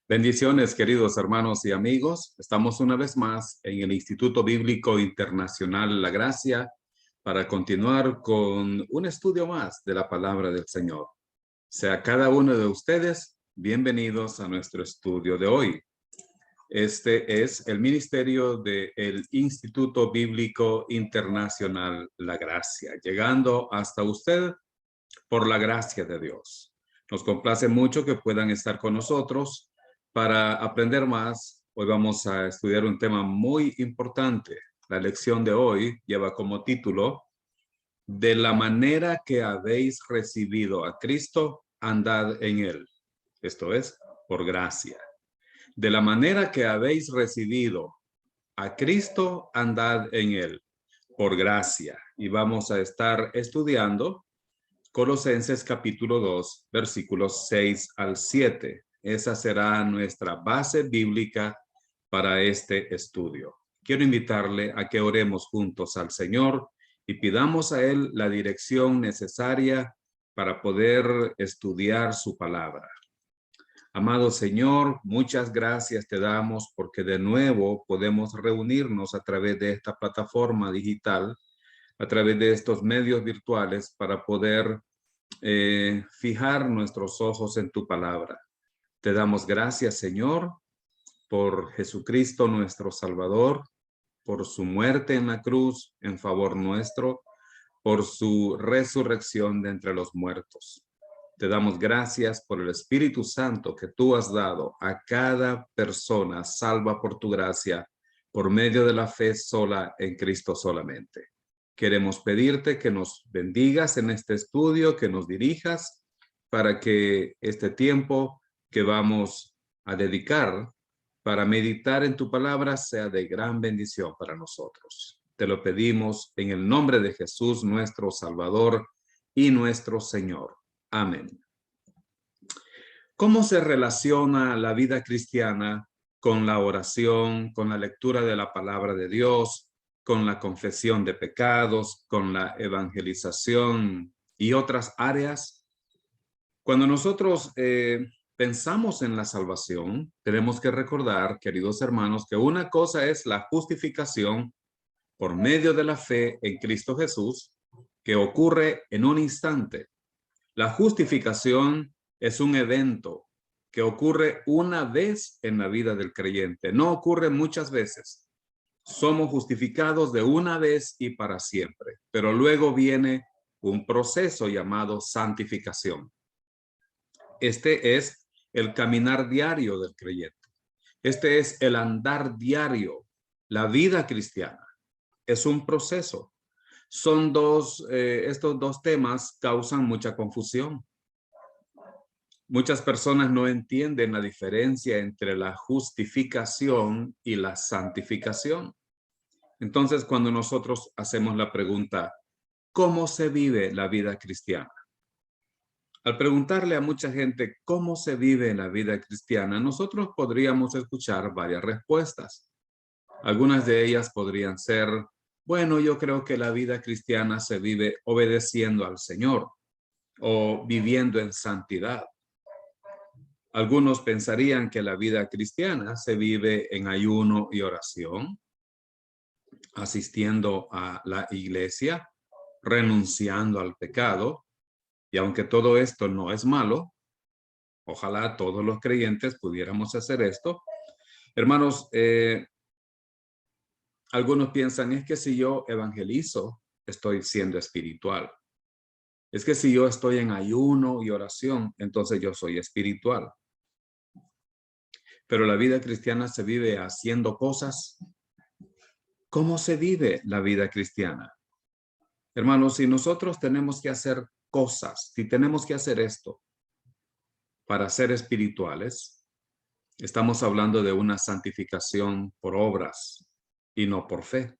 Bendiciones, queridos hermanos y amigos. Estamos una vez más en el Instituto Bíblico Internacional La Gracia para continuar con un estudio más de la palabra del Señor. Sea cada uno de ustedes bienvenidos a nuestro estudio de hoy. Este es el ministerio del Instituto Bíblico Internacional La Gracia, llegando hasta usted por la gracia de Dios. Nos complace mucho que puedan estar con nosotros para aprender más. Hoy vamos a estudiar un tema muy importante. La lección de hoy lleva como título: de la manera que habéis recibido a Cristo, andad en él. Esto es, por gracia. De la manera que habéis recibido a Cristo, andad en él, por gracia. Y vamos a estar estudiando Colosenses capítulo 2, versículos 6 al 7. Esa será nuestra base bíblica para este estudio. Quiero invitarle a que oremos juntos al Señor y pidamos a Él la dirección necesaria para poder estudiar su palabra. Amado Señor, muchas gracias te damos porque de nuevo podemos reunirnos a través de esta plataforma digital, a través de estos medios virtuales para poder fijar nuestros ojos en tu palabra. Te damos gracias, Señor, por Jesucristo nuestro Salvador, por su muerte en la cruz en favor nuestro, por su resurrección de entre los muertos. Te damos gracias por el Espíritu Santo que tú has dado a cada persona salva por tu gracia, por medio de la fe sola en Cristo solamente. Queremos pedirte que nos bendigas en este estudio, que nos dirijas para que este tiempo que vamos a dedicar para meditar en tu palabra sea de gran bendición para nosotros. Te lo pedimos en el nombre de Jesús, nuestro Salvador y nuestro Señor. Amén. ¿Cómo se relaciona la vida cristiana con la oración, con la lectura de la palabra de Dios, con la confesión de pecados, con la evangelización y otras áreas? Cuando nosotros pensamos en la salvación, tenemos que recordar, queridos hermanos, que una cosa es la justificación por medio de la fe en Cristo Jesús, que ocurre en un instante. La justificación es un evento que ocurre una vez en la vida del creyente, no ocurre muchas veces. Somos justificados de una vez y para siempre, pero luego viene un proceso llamado santificación. Este es el caminar diario del creyente. Este es el andar diario. La vida cristiana es un proceso. Son estos dos temas causan mucha confusión. Muchas personas no entienden la diferencia entre la justificación y la santificación. Entonces, cuando nosotros hacemos la pregunta, ¿cómo se vive la vida cristiana? Al preguntarle a mucha gente cómo se vive la vida cristiana, nosotros podríamos escuchar varias respuestas. Algunas de ellas podrían ser: bueno, yo creo que la vida cristiana se vive obedeciendo al Señor o viviendo en santidad. Algunos pensarían que la vida cristiana se vive en ayuno y oración, asistiendo a la iglesia, renunciando al pecado. Y aunque todo esto no es malo, ojalá todos los creyentes pudiéramos hacer esto. Hermanos, algunos piensan, es que si yo evangelizo, estoy siendo espiritual. Es que si yo estoy en ayuno y oración, entonces yo soy espiritual. Pero la vida cristiana se vive haciendo cosas. ¿Cómo se vive la vida cristiana? Hermanos, si nosotros tenemos que hacer cosas, si tenemos que hacer esto para ser espirituales, estamos hablando de una santificación por obras y no por fe.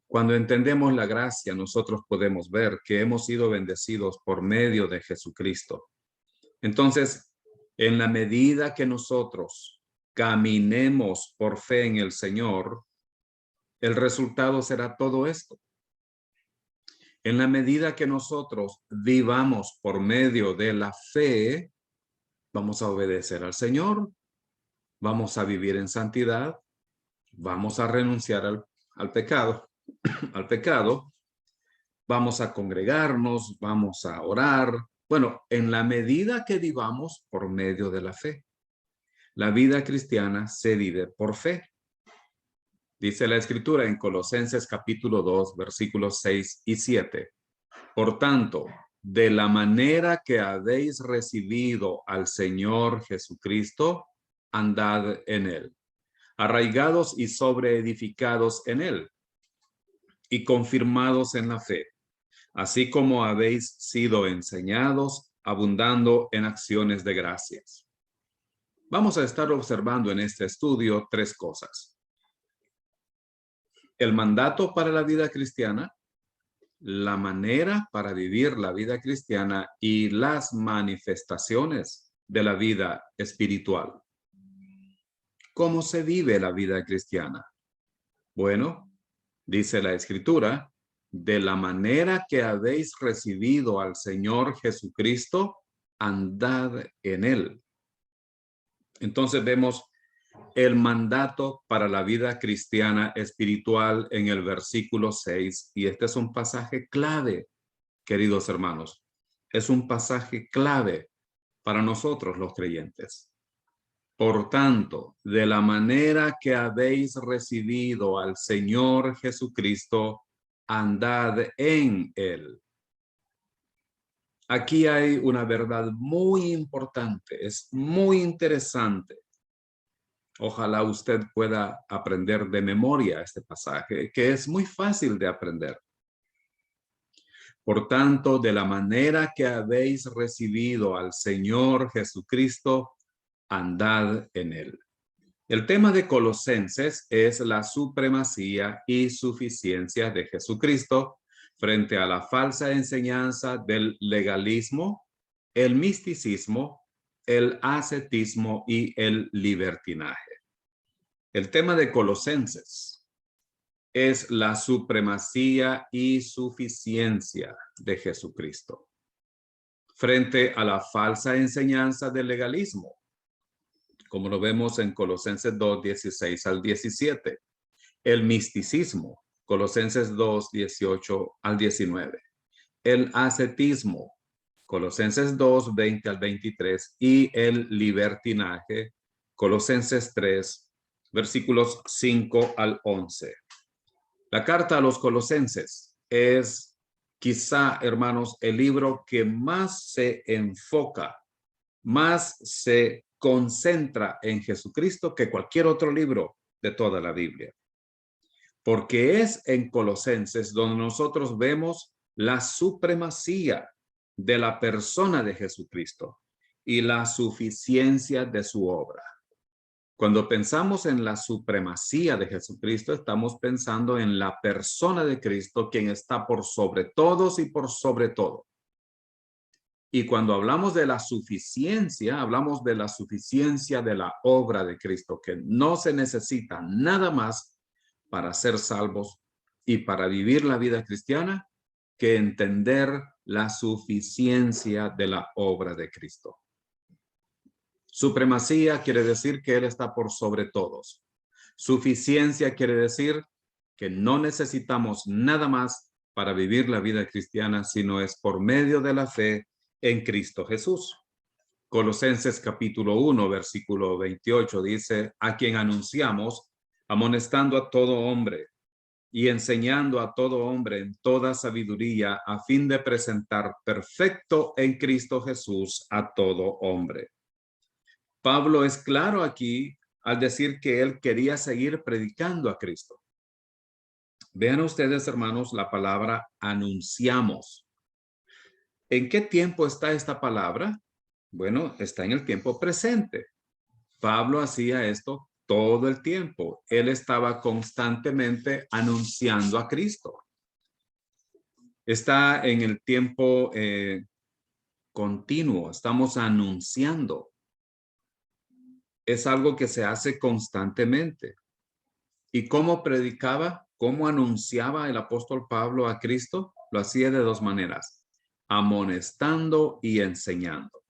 Cuando entendemos la gracia, nosotros podemos ver que hemos sido bendecidos por medio de Jesucristo. Entonces, en la medida que nosotros caminemos por fe en el Señor, el resultado será todo esto. En la medida que nosotros vivamos por medio de la fe, vamos a obedecer al Señor, vamos a vivir en santidad, vamos a renunciar al pecado, al pecado, vamos a congregarnos, vamos a orar. Bueno, en la medida que vivamos por medio de la fe. La vida cristiana se vive por fe. Dice la Escritura en Colosenses capítulo 2, versículos 6 y 7. Por tanto, de la manera que habéis recibido al Señor Jesucristo, andad en él, arraigados y sobreedificados en él, y confirmados en la fe, así como habéis sido enseñados, abundando en acciones de gracias. Vamos a estar observando en este estudio tres cosas. El mandato para la vida cristiana, la manera para vivir la vida cristiana y las manifestaciones de la vida espiritual. ¿Cómo se vive la vida cristiana? Bueno, dice la Escritura, de la manera que habéis recibido al Señor Jesucristo, andad en él. Entonces vemos el mandato para la vida cristiana espiritual en el versículo 6, y este es un pasaje clave, queridos hermanos. Es un pasaje clave para nosotros los creyentes. Por tanto, de la manera que habéis recibido al Señor Jesucristo, andad en él. Aquí hay una verdad muy importante, es muy interesante. Ojalá usted pueda aprender de memoria este pasaje, que es muy fácil de aprender. Por tanto, de la manera que habéis recibido al Señor Jesucristo, andad en él. El tema de Colosenses es la supremacía y suficiencia de Jesucristo frente a la falsa enseñanza del legalismo, el misticismo, el ascetismo y el libertinaje. El tema de Colosenses es la supremacía y suficiencia de Jesucristo frente a la falsa enseñanza del legalismo, como lo vemos en Colosenses 2, 16 al 17. El misticismo, Colosenses 2, 18 al 19. El ascetismo, Colosenses 2, 20 al 23. Y el libertinaje, Colosenses 3, versículos 5 al 11. La carta a los Colosenses es quizá, hermanos, el libro que más se enfoca, más se concentra en Jesucristo que cualquier otro libro de toda la Biblia. Porque es en Colosenses donde nosotros vemos la supremacía de la persona de Jesucristo y la suficiencia de su obra. Cuando pensamos en la supremacía de Jesucristo, estamos pensando en la persona de Cristo, quien está por sobre todos y por sobre todo. Y cuando hablamos de la suficiencia, hablamos de la suficiencia de la obra de Cristo, que no se necesita nada más para ser salvos y para vivir la vida cristiana que entender la suficiencia de la obra de Cristo. Supremacía quiere decir que Él está por sobre todos. Suficiencia quiere decir que no necesitamos nada más para vivir la vida cristiana, sino es por medio de la fe en Cristo Jesús. Colosenses capítulo 1, versículo 28 dice, a quien anunciamos, amonestando a todo hombre y enseñando a todo hombre en toda sabiduría, a fin de presentar perfecto en Cristo Jesús a todo hombre. Pablo es claro aquí al decir que él quería seguir predicando a Cristo. Vean ustedes, hermanos, la palabra anunciamos. ¿En qué tiempo está esta palabra? Bueno, está en el tiempo presente. Pablo hacía esto todo el tiempo. Él estaba constantemente anunciando a Cristo. Está en el tiempo continuo. Estamos anunciando. Es algo que se hace constantemente. ¿Y cómo predicaba? ¿Cómo anunciaba el apóstol Pablo a Cristo? Lo hacía de dos maneras, amonestando y enseñando.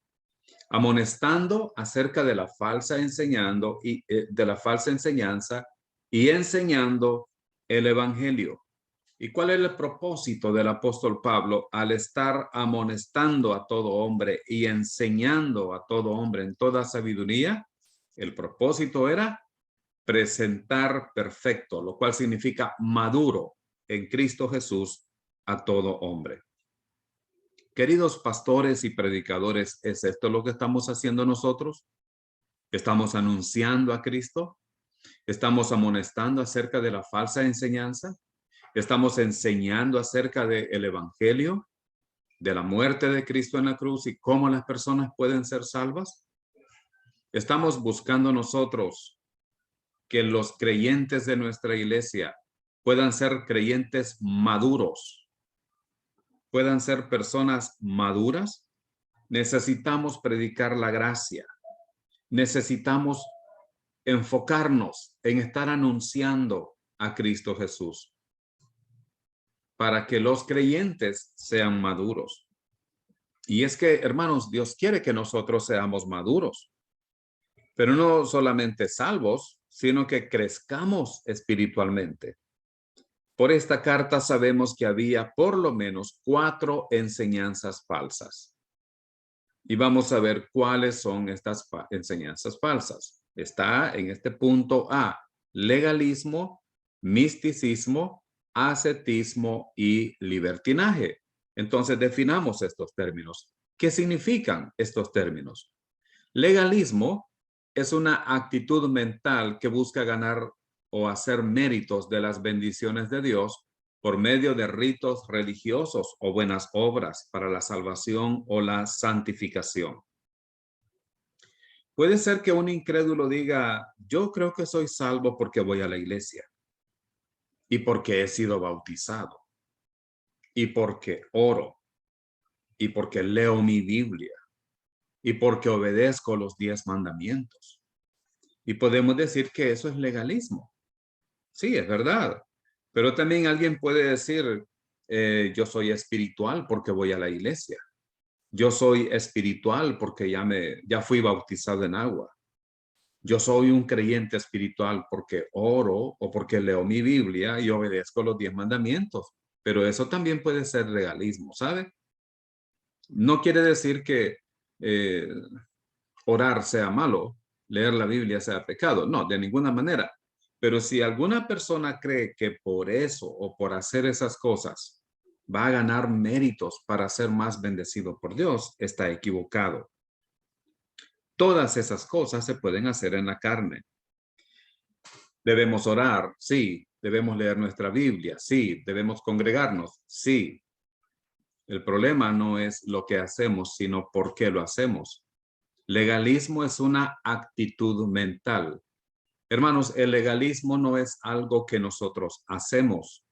amonestando acerca de la falsa de la falsa enseñanza y enseñando el evangelio. ¿Y cuál es el propósito del apóstol Pablo al estar amonestando a todo hombre y enseñando a todo hombre en toda sabiduría? El propósito era presentar perfecto, lo cual significa maduro en Cristo Jesús a todo hombre. Queridos pastores y predicadores, ¿es esto lo que estamos haciendo nosotros? ¿Estamos anunciando a Cristo? ¿Estamos amonestando acerca de la falsa enseñanza? ¿Estamos enseñando acerca del evangelio, de la muerte de Cristo en la cruz y cómo las personas pueden ser salvas? ¿Estamos buscando nosotros que los creyentes de nuestra iglesia puedan ser creyentes maduros, puedan ser personas maduras? Necesitamos predicar la gracia. Necesitamos enfocarnos en estar anunciando a Cristo Jesús para que los creyentes sean maduros. Y es que, hermanos, Dios quiere que nosotros seamos maduros, pero no solamente salvos, sino que crezcamos espiritualmente. Por esta carta sabemos que había por lo menos 4 enseñanzas falsas. Y vamos a ver cuáles son estas enseñanzas falsas. Está en este punto A: legalismo, misticismo, ascetismo y libertinaje. Entonces definamos estos términos. ¿Qué significan estos términos? Legalismo es una actitud mental que busca ganar o hacer méritos de las bendiciones de Dios por medio de ritos religiosos o buenas obras para la salvación o la santificación. Puede ser que un incrédulo diga: yo creo que soy salvo porque voy a la iglesia y porque he sido bautizado y porque oro y porque leo mi Biblia y porque obedezco los 10 mandamientos. Y podemos decir que eso es legalismo. Sí, es verdad. Pero también alguien puede decir: yo soy espiritual porque voy a la iglesia. Yo soy espiritual porque ya fui bautizado en agua. Yo soy un creyente espiritual porque oro o porque leo mi Biblia y obedezco los 10 mandamientos. Pero eso también puede ser legalismo, ¿sabe? No quiere decir que eh, orar sea malo, leer la Biblia sea pecado. No, de ninguna manera. Pero si alguna persona cree que por eso o por hacer esas cosas va a ganar méritos para ser más bendecido por Dios, está equivocado. Todas esas cosas se pueden hacer en la carne. Debemos orar, sí. Debemos leer nuestra Biblia, sí. Debemos congregarnos, sí. El problema no es lo que hacemos, sino por qué lo hacemos. Legalismo es una actitud mental. Hermanos, el legalismo no es algo que nosotros hacemos.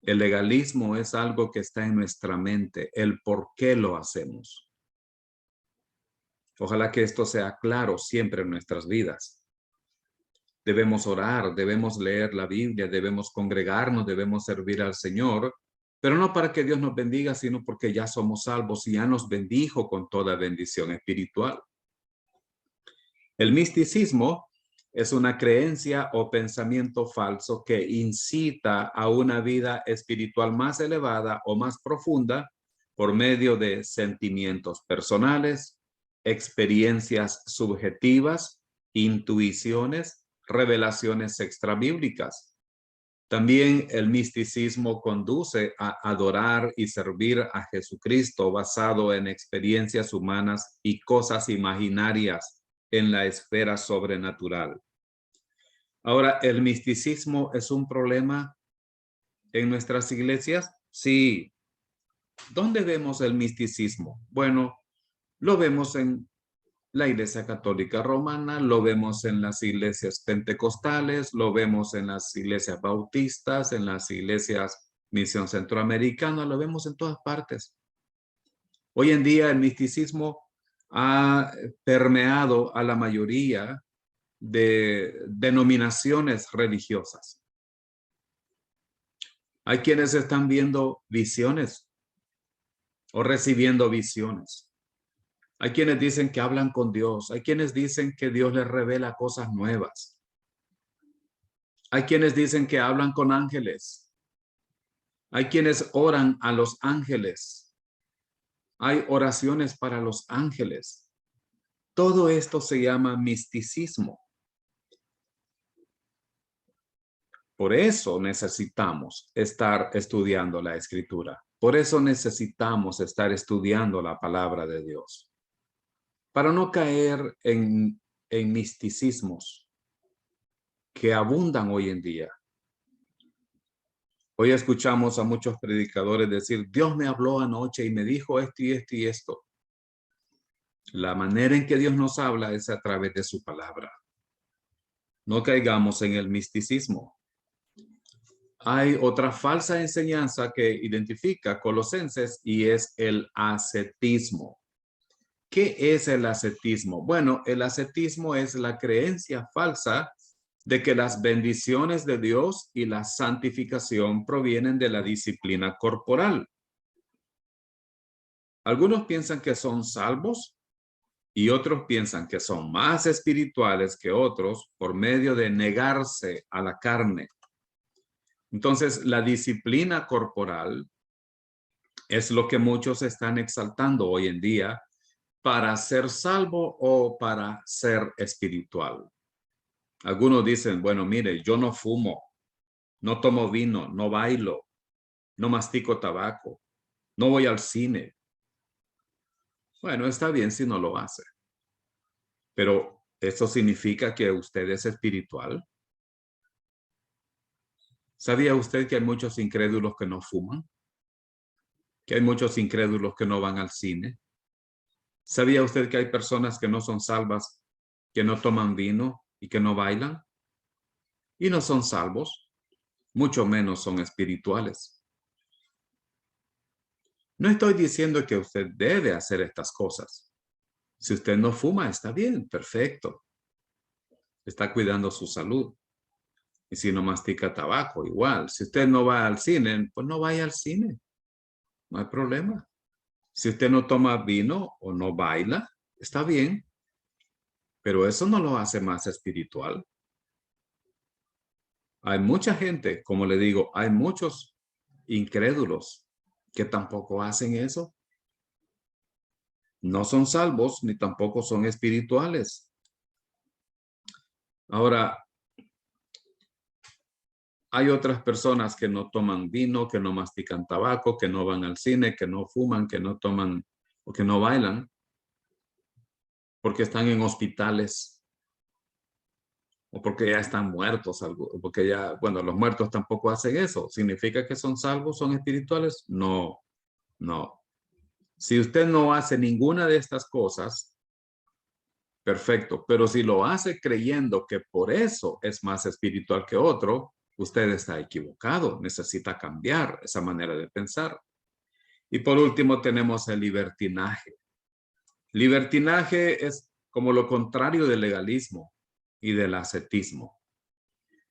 El legalismo es algo que está en nuestra mente, el por qué lo hacemos. Ojalá que esto sea claro siempre en nuestras vidas. Debemos orar, debemos leer la Biblia, debemos congregarnos, debemos servir al Señor, pero no para que Dios nos bendiga, sino porque ya somos salvos y ya nos bendijo con toda bendición espiritual. El misticismo es una creencia o pensamiento falso que incita a una vida espiritual más elevada o más profunda por medio de sentimientos personales, experiencias subjetivas, intuiciones, revelaciones extrabíblicas. También el misticismo conduce a adorar y servir a Jesucristo basado en experiencias humanas y cosas imaginarias en la esfera sobrenatural. Ahora, ¿el misticismo es un problema en nuestras iglesias? Sí. ¿Dónde vemos el misticismo? Bueno, lo vemos en la Iglesia Católica Romana, lo vemos en las iglesias pentecostales, lo vemos en las iglesias bautistas, en las iglesias Misión Centroamericana, lo vemos en todas partes. Hoy en día el misticismo ha permeado a la mayoría de denominaciones religiosas. Hay quienes están viendo visiones o recibiendo visiones. Hay quienes dicen que hablan con Dios. Hay quienes dicen que Dios les revela cosas nuevas. Hay quienes dicen que hablan con ángeles. Hay quienes oran a los ángeles. Hay oraciones para los ángeles. Todo esto se llama misticismo. Por eso necesitamos estar estudiando la Escritura. Por eso necesitamos estar estudiando la palabra de Dios. Para no caer en misticismos que abundan hoy en día. Hoy escuchamos a muchos predicadores decir, Dios me habló anoche y me dijo esto y esto y esto. La manera en que Dios nos habla es a través de su palabra. No caigamos en el misticismo. Hay otra falsa enseñanza que identifica Colosenses y es el ascetismo. ¿Qué es el ascetismo? Bueno, el ascetismo es la creencia falsa de que las bendiciones de Dios y la santificación provienen de la disciplina corporal. Algunos piensan que son salvos y otros piensan que son más espirituales que otros por medio de negarse a la carne. Entonces, la disciplina corporal es lo que muchos están exaltando hoy en día para ser salvo o para ser espiritual. Algunos dicen, bueno, mire, yo no fumo, no tomo vino, no bailo, no mastico tabaco, no voy al cine. Bueno, está bien si no lo hace. Pero ¿eso significa que usted es espiritual? ¿Sabía usted que hay muchos incrédulos que no fuman? ¿Que hay muchos incrédulos que no van al cine? ¿Sabía usted que hay personas que no son salvas, que no toman vino y que no bailan? Y no son salvos, mucho menos son espirituales. No estoy diciendo que usted debe hacer estas cosas. Si usted no fuma, está bien, perfecto. Está cuidando su salud. Y si no mastica tabaco, igual. Si usted no va al cine, pues no vaya al cine. No hay problema. Si usted no toma vino o no baila, está bien. Pero eso no lo hace más espiritual. Hay mucha gente, como le digo, hay muchos incrédulos que tampoco hacen eso. No son salvos ni tampoco son espirituales. Ahora, hay otras personas que no toman vino, que no mastican tabaco, que no van al cine, que no fuman, que no toman o que no bailan, porque están en hospitales o porque ya están muertos, porque ya, bueno, los muertos tampoco hacen eso. ¿Significa que son salvos, son espirituales? No, no. Si usted no hace ninguna de estas cosas, perfecto, pero si lo hace creyendo que por eso es más espiritual que otro, usted está equivocado, necesita cambiar esa manera de pensar. Y por último tenemos el libertinaje. Libertinaje es como lo contrario del legalismo y del ascetismo.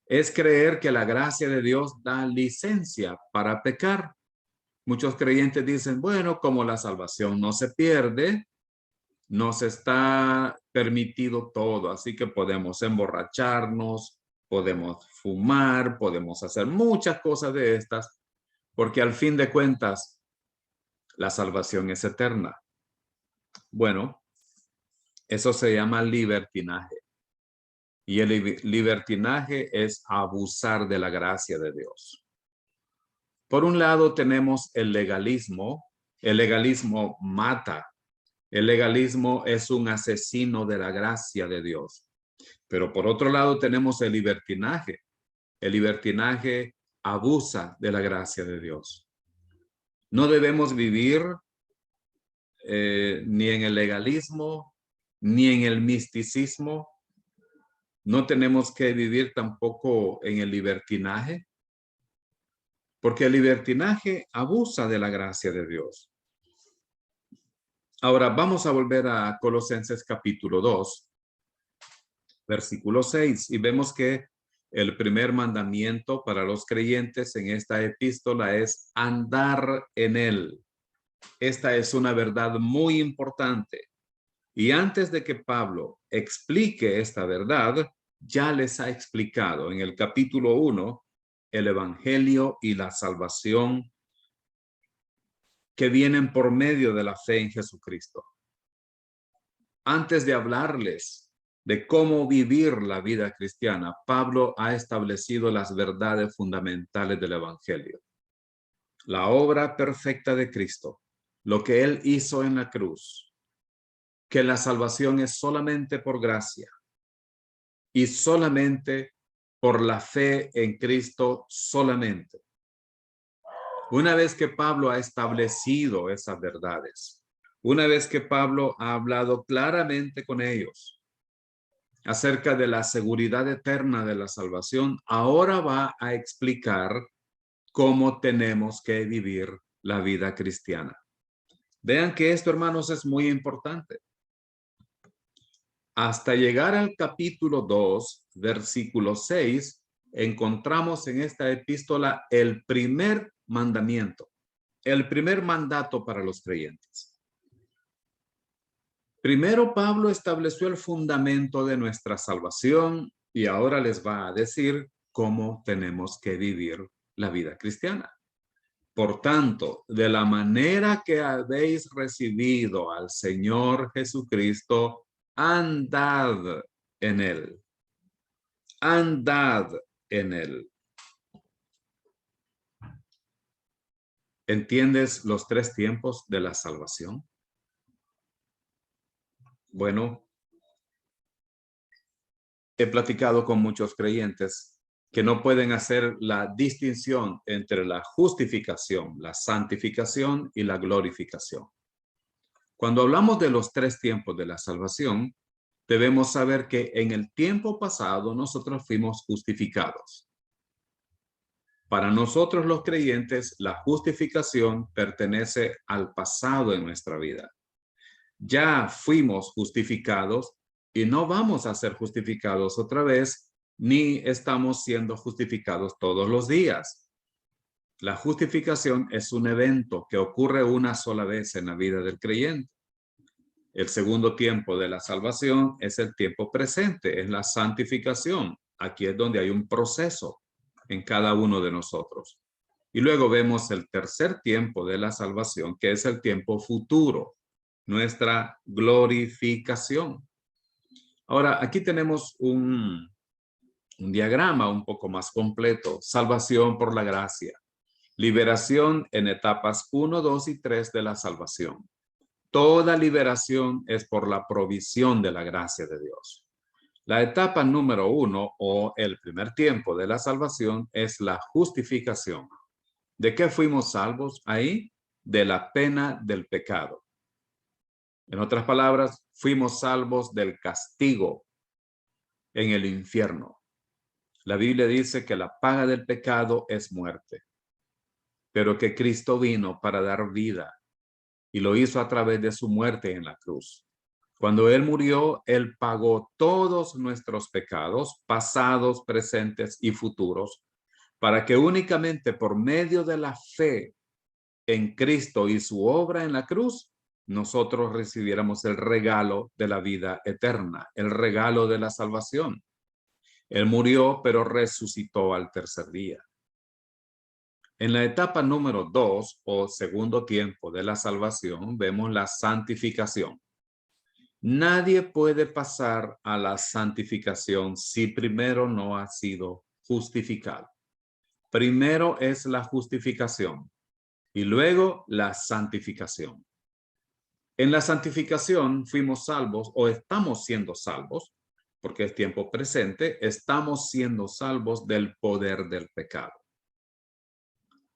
Es creer que la gracia de Dios da licencia para pecar. Muchos creyentes dicen, bueno, como la salvación no se pierde, nos está permitido todo, así que podemos emborracharnos, podemos fumar, podemos hacer muchas cosas de estas, porque al fin de cuentas, la salvación es eterna. Bueno, eso se llama libertinaje. Y el libertinaje es abusar de la gracia de Dios. Por un lado tenemos el legalismo. El legalismo mata. El legalismo es un asesino de la gracia de Dios. Pero por otro lado tenemos el libertinaje. El libertinaje abusa de la gracia de Dios. No debemos vivir ni en el legalismo, ni en el misticismo. No tenemos que vivir tampoco en el libertinaje, porque el libertinaje abusa de la gracia de Dios. Ahora vamos a volver a Colosenses capítulo 2, versículo 6, y vemos que el primer mandamiento para los creyentes en esta epístola es andar en él. Esta es una verdad muy importante. Y antes de que Pablo explique esta verdad, ya les ha explicado en el capítulo 1 el evangelio y la salvación que vienen por medio de la fe en Jesucristo. Antes de hablarles de cómo vivir la vida cristiana, Pablo ha establecido las verdades fundamentales del evangelio. La obra perfecta de Cristo, lo que él hizo en la cruz, que la salvación es solamente por gracia y solamente por la fe en Cristo solamente. Una vez que Pablo ha establecido esas verdades, una vez que Pablo ha hablado claramente con ellos acerca de la seguridad eterna de la salvación, ahora va a explicar cómo tenemos que vivir la vida cristiana. Vean que esto, hermanos, es muy importante. Hasta llegar al capítulo 2, versículo 6, encontramos en esta epístola el primer mandamiento, el primer mandato para los creyentes. Primero, Pablo estableció el fundamento de nuestra salvación y ahora les va a decir cómo tenemos que vivir la vida cristiana. Por tanto, de la manera que habéis recibido al Señor Jesucristo, andad en él. Andad en él. ¿Entiendes los tres tiempos de la salvación? Bueno, he platicado con muchos creyentes que no pueden hacer la distinción entre la justificación, la santificación y la glorificación. Cuando hablamos de los tres tiempos de la salvación, debemos saber que en el tiempo pasado nosotros fuimos justificados. Para nosotros los creyentes, la justificación pertenece al pasado en nuestra vida. Ya fuimos justificados y no vamos a ser justificados otra vez, ni estamos siendo justificados todos los días. La justificación es un evento que ocurre una sola vez en la vida del creyente. El segundo tiempo de la salvación es el tiempo presente, es la santificación. Aquí es donde hay un proceso en cada uno de nosotros. Y luego vemos el tercer tiempo de la salvación, que es el tiempo futuro, nuestra glorificación. Ahora, aquí tenemos un diagrama un poco más completo. Salvación por la gracia. Liberación en etapas 1, 2 y 3 de la salvación. Toda liberación es por la provisión de la gracia de Dios. La etapa número 1 o el primer tiempo de la salvación es la justificación. ¿De qué fuimos salvos ahí? De la pena del pecado. En otras palabras, fuimos salvos del castigo en el infierno. La Biblia dice que la paga del pecado es muerte, pero que Cristo vino para dar vida y lo hizo a través de su muerte en la cruz. Cuando Él murió, Él pagó todos nuestros pecados, pasados, presentes y futuros, para que únicamente por medio de la fe en Cristo y su obra en la cruz, nosotros recibiéramos el regalo de la vida eterna, el regalo de la salvación. Él murió, pero resucitó al tercer día. En la etapa número 2 o segundo tiempo de la salvación, vemos la santificación. Nadie puede pasar a la santificación si primero no ha sido justificado. Primero es la justificación y luego la santificación. En la santificación fuimos salvos o estamos siendo salvos, porque es tiempo presente, estamos siendo salvos del poder del pecado.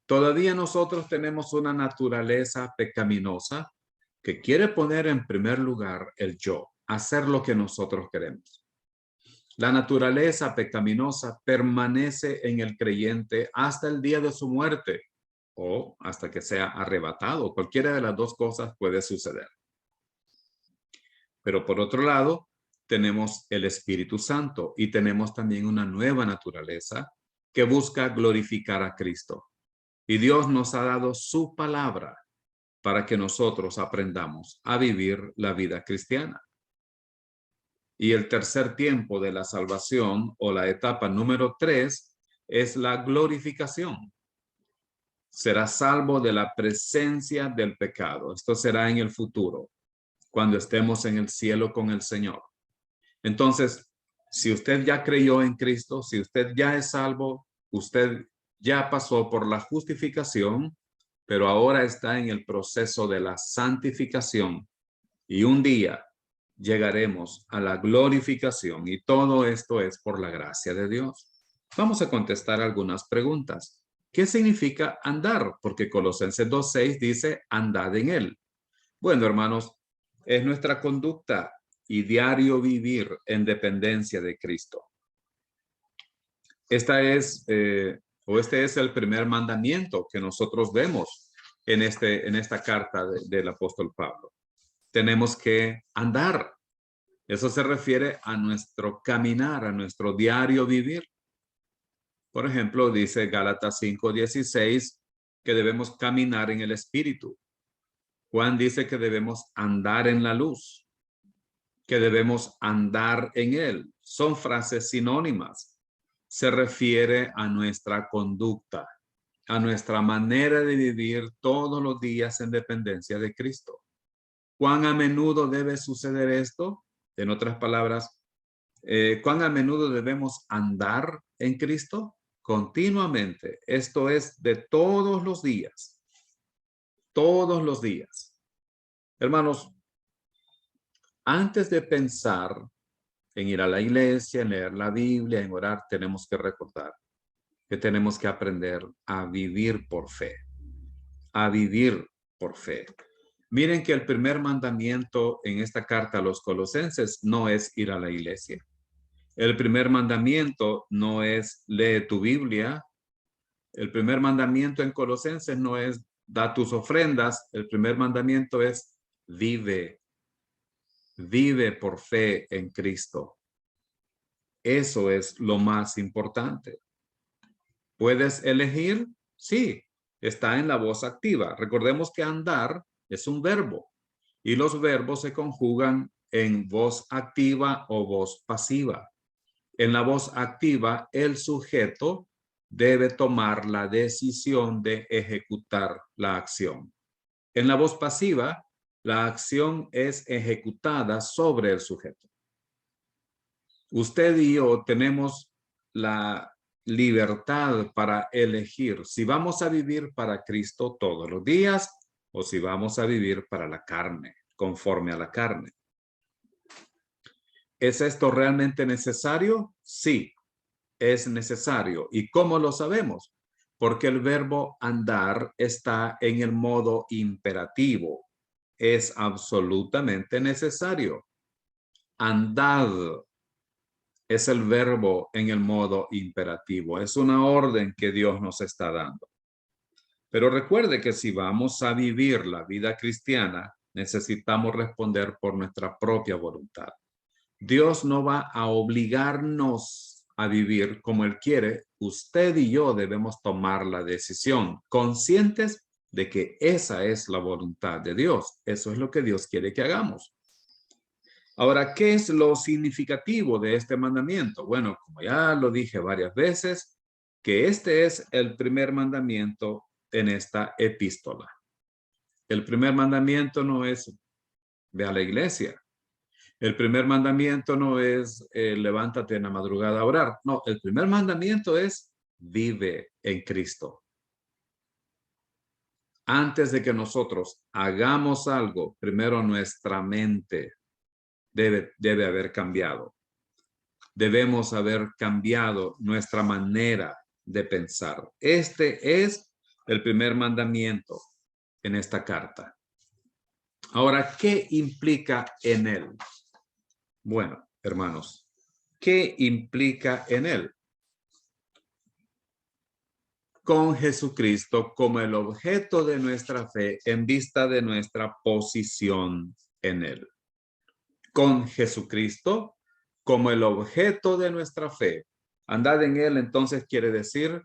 Todavía nosotros tenemos una naturaleza pecaminosa que quiere poner en primer lugar el yo, hacer lo que nosotros queremos. La naturaleza pecaminosa permanece en el creyente hasta el día de su muerte o hasta que sea arrebatado. Cualquiera de las dos cosas puede suceder. Pero por otro lado, tenemos el Espíritu Santo y tenemos también una nueva naturaleza que busca glorificar a Cristo. Y Dios nos ha dado su palabra para que nosotros aprendamos a vivir la vida cristiana. Y el tercer tiempo de la salvación, o la etapa número 3, es la glorificación. Será salvo de la presencia del pecado. Esto será en el futuro, cuando estemos en el cielo con el Señor. Entonces, si usted ya creyó en Cristo, si usted ya es salvo, usted ya pasó por la justificación, pero ahora está en el proceso de la santificación. Y un día llegaremos a la glorificación, y todo esto es por la gracia de Dios. Vamos a contestar algunas preguntas. ¿Qué significa andar? Porque Colosenses 2:6 dice, andad en él. Bueno, hermanos, es nuestra conducta y diario vivir en dependencia de Cristo. Este es el primer mandamiento que nosotros vemos en esta carta del apóstol Pablo. Tenemos que andar. Eso se refiere a nuestro caminar, a nuestro diario vivir. Por ejemplo, dice Gálatas 5:16 que debemos caminar en el Espíritu. Juan dice que debemos andar en la luz, que debemos andar en él. Son frases sinónimas. Se refiere a nuestra conducta, a nuestra manera de vivir todos los días en dependencia de Cristo. ¿Cuán a menudo debe suceder esto? En otras palabras, ¿cuán a menudo debemos andar en Cristo? Continuamente. Esto es de todos los días. Todos los días. Hermanos, antes de pensar en ir a la iglesia, en leer la Biblia, en orar, tenemos que recordar que tenemos que aprender a vivir por fe. A vivir por fe. Miren que el primer mandamiento en esta carta a los Colosenses no es ir a la iglesia. El primer mandamiento no es lee tu Biblia. El primer mandamiento en Colosenses no es da tus ofrendas. El primer mandamiento es vive. Vive por fe en Cristo. Eso es lo más importante. ¿Puedes elegir? Sí, está en la voz activa. Recordemos que andar es un verbo y los verbos se conjugan en voz activa o voz pasiva. En la voz activa, el sujeto debe tomar la decisión de ejecutar la acción. En la voz pasiva, la acción es ejecutada sobre el sujeto. Usted y yo tenemos la libertad para elegir si vamos a vivir para Cristo todos los días o si vamos a vivir para la carne, conforme a la carne. ¿Es esto realmente necesario? Sí, es necesario. ¿Y cómo lo sabemos? Porque el verbo andar está en el modo imperativo. Es absolutamente necesario. Andad es el verbo en el modo imperativo. Es una orden que Dios nos está dando. Pero recuerde que si vamos a vivir la vida cristiana, necesitamos responder por nuestra propia voluntad. Dios no va a obligarnos a vivir como Él quiere. Usted y yo debemos tomar la decisión, conscientes de que esa es la voluntad de Dios. Eso es lo que Dios quiere que hagamos. Ahora, ¿qué es lo significativo de este mandamiento? Bueno, como ya lo dije varias veces, que este es el primer mandamiento en esta epístola. El primer mandamiento no es ve a la iglesia. El primer mandamiento no es levántate en la madrugada a orar. No, el primer mandamiento es vive en Cristo. Antes de que nosotros hagamos algo, primero nuestra mente debe haber cambiado. Debemos haber cambiado nuestra manera de pensar. Este es el primer mandamiento en esta carta. Ahora, ¿qué implica en él? Bueno, hermanos, ¿qué implica en él? Con Jesucristo como el objeto de nuestra fe en vista de nuestra posición en él. Con Jesucristo como el objeto de nuestra fe. Andad en él, entonces quiere decir,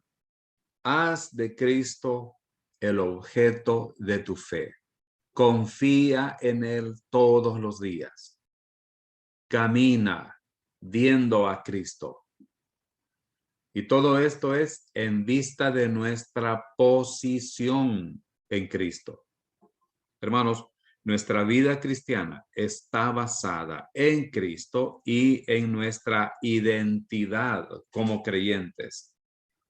haz de Cristo el objeto de tu fe. Confía en él todos los días. camina viendo a Cristo. Y todo esto es en vista de nuestra posición en Cristo. Hermanos, nuestra vida cristiana está basada en Cristo y en nuestra identidad como creyentes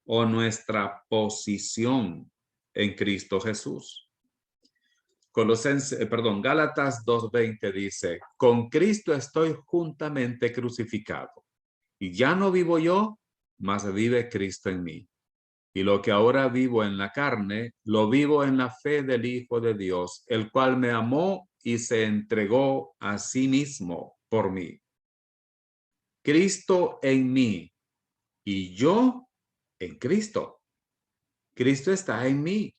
o nuestra posición en Cristo Jesús. Gálatas 2:20 dice, con Cristo estoy juntamente crucificado y ya no vivo yo, mas vive Cristo en mí. Y lo que ahora vivo en la carne, lo vivo en la fe del Hijo de Dios, el cual me amó y se entregó a sí mismo por mí. Cristo en mí y yo en Cristo. Cristo está en mí.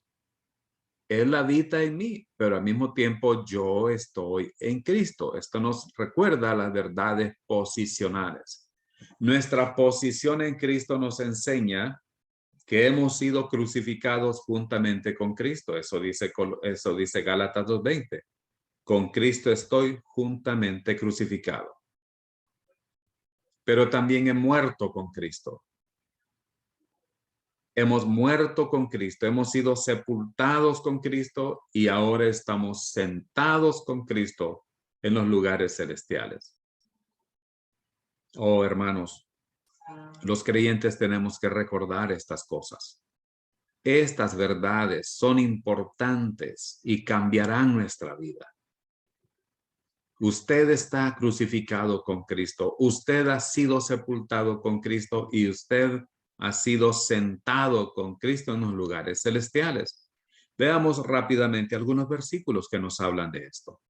Él habita en mí, pero al mismo tiempo yo estoy en Cristo. Esto nos recuerda las verdades posicionales. Nuestra posición en Cristo nos enseña que hemos sido crucificados juntamente con Cristo. Eso dice Gálatas 2:20. Con Cristo estoy juntamente crucificado. Pero también he muerto con Cristo. Hemos muerto con Cristo, hemos sido sepultados con Cristo y ahora estamos sentados con Cristo en los lugares celestiales. Oh, hermanos, los creyentes tenemos que recordar estas cosas. Estas verdades son importantes y cambiarán nuestra vida. Usted está crucificado con Cristo. Usted ha sido sepultado con Cristo y usted ha sido sentado con Cristo en los lugares celestiales. Veamos rápidamente algunos versículos que nos hablan de esto.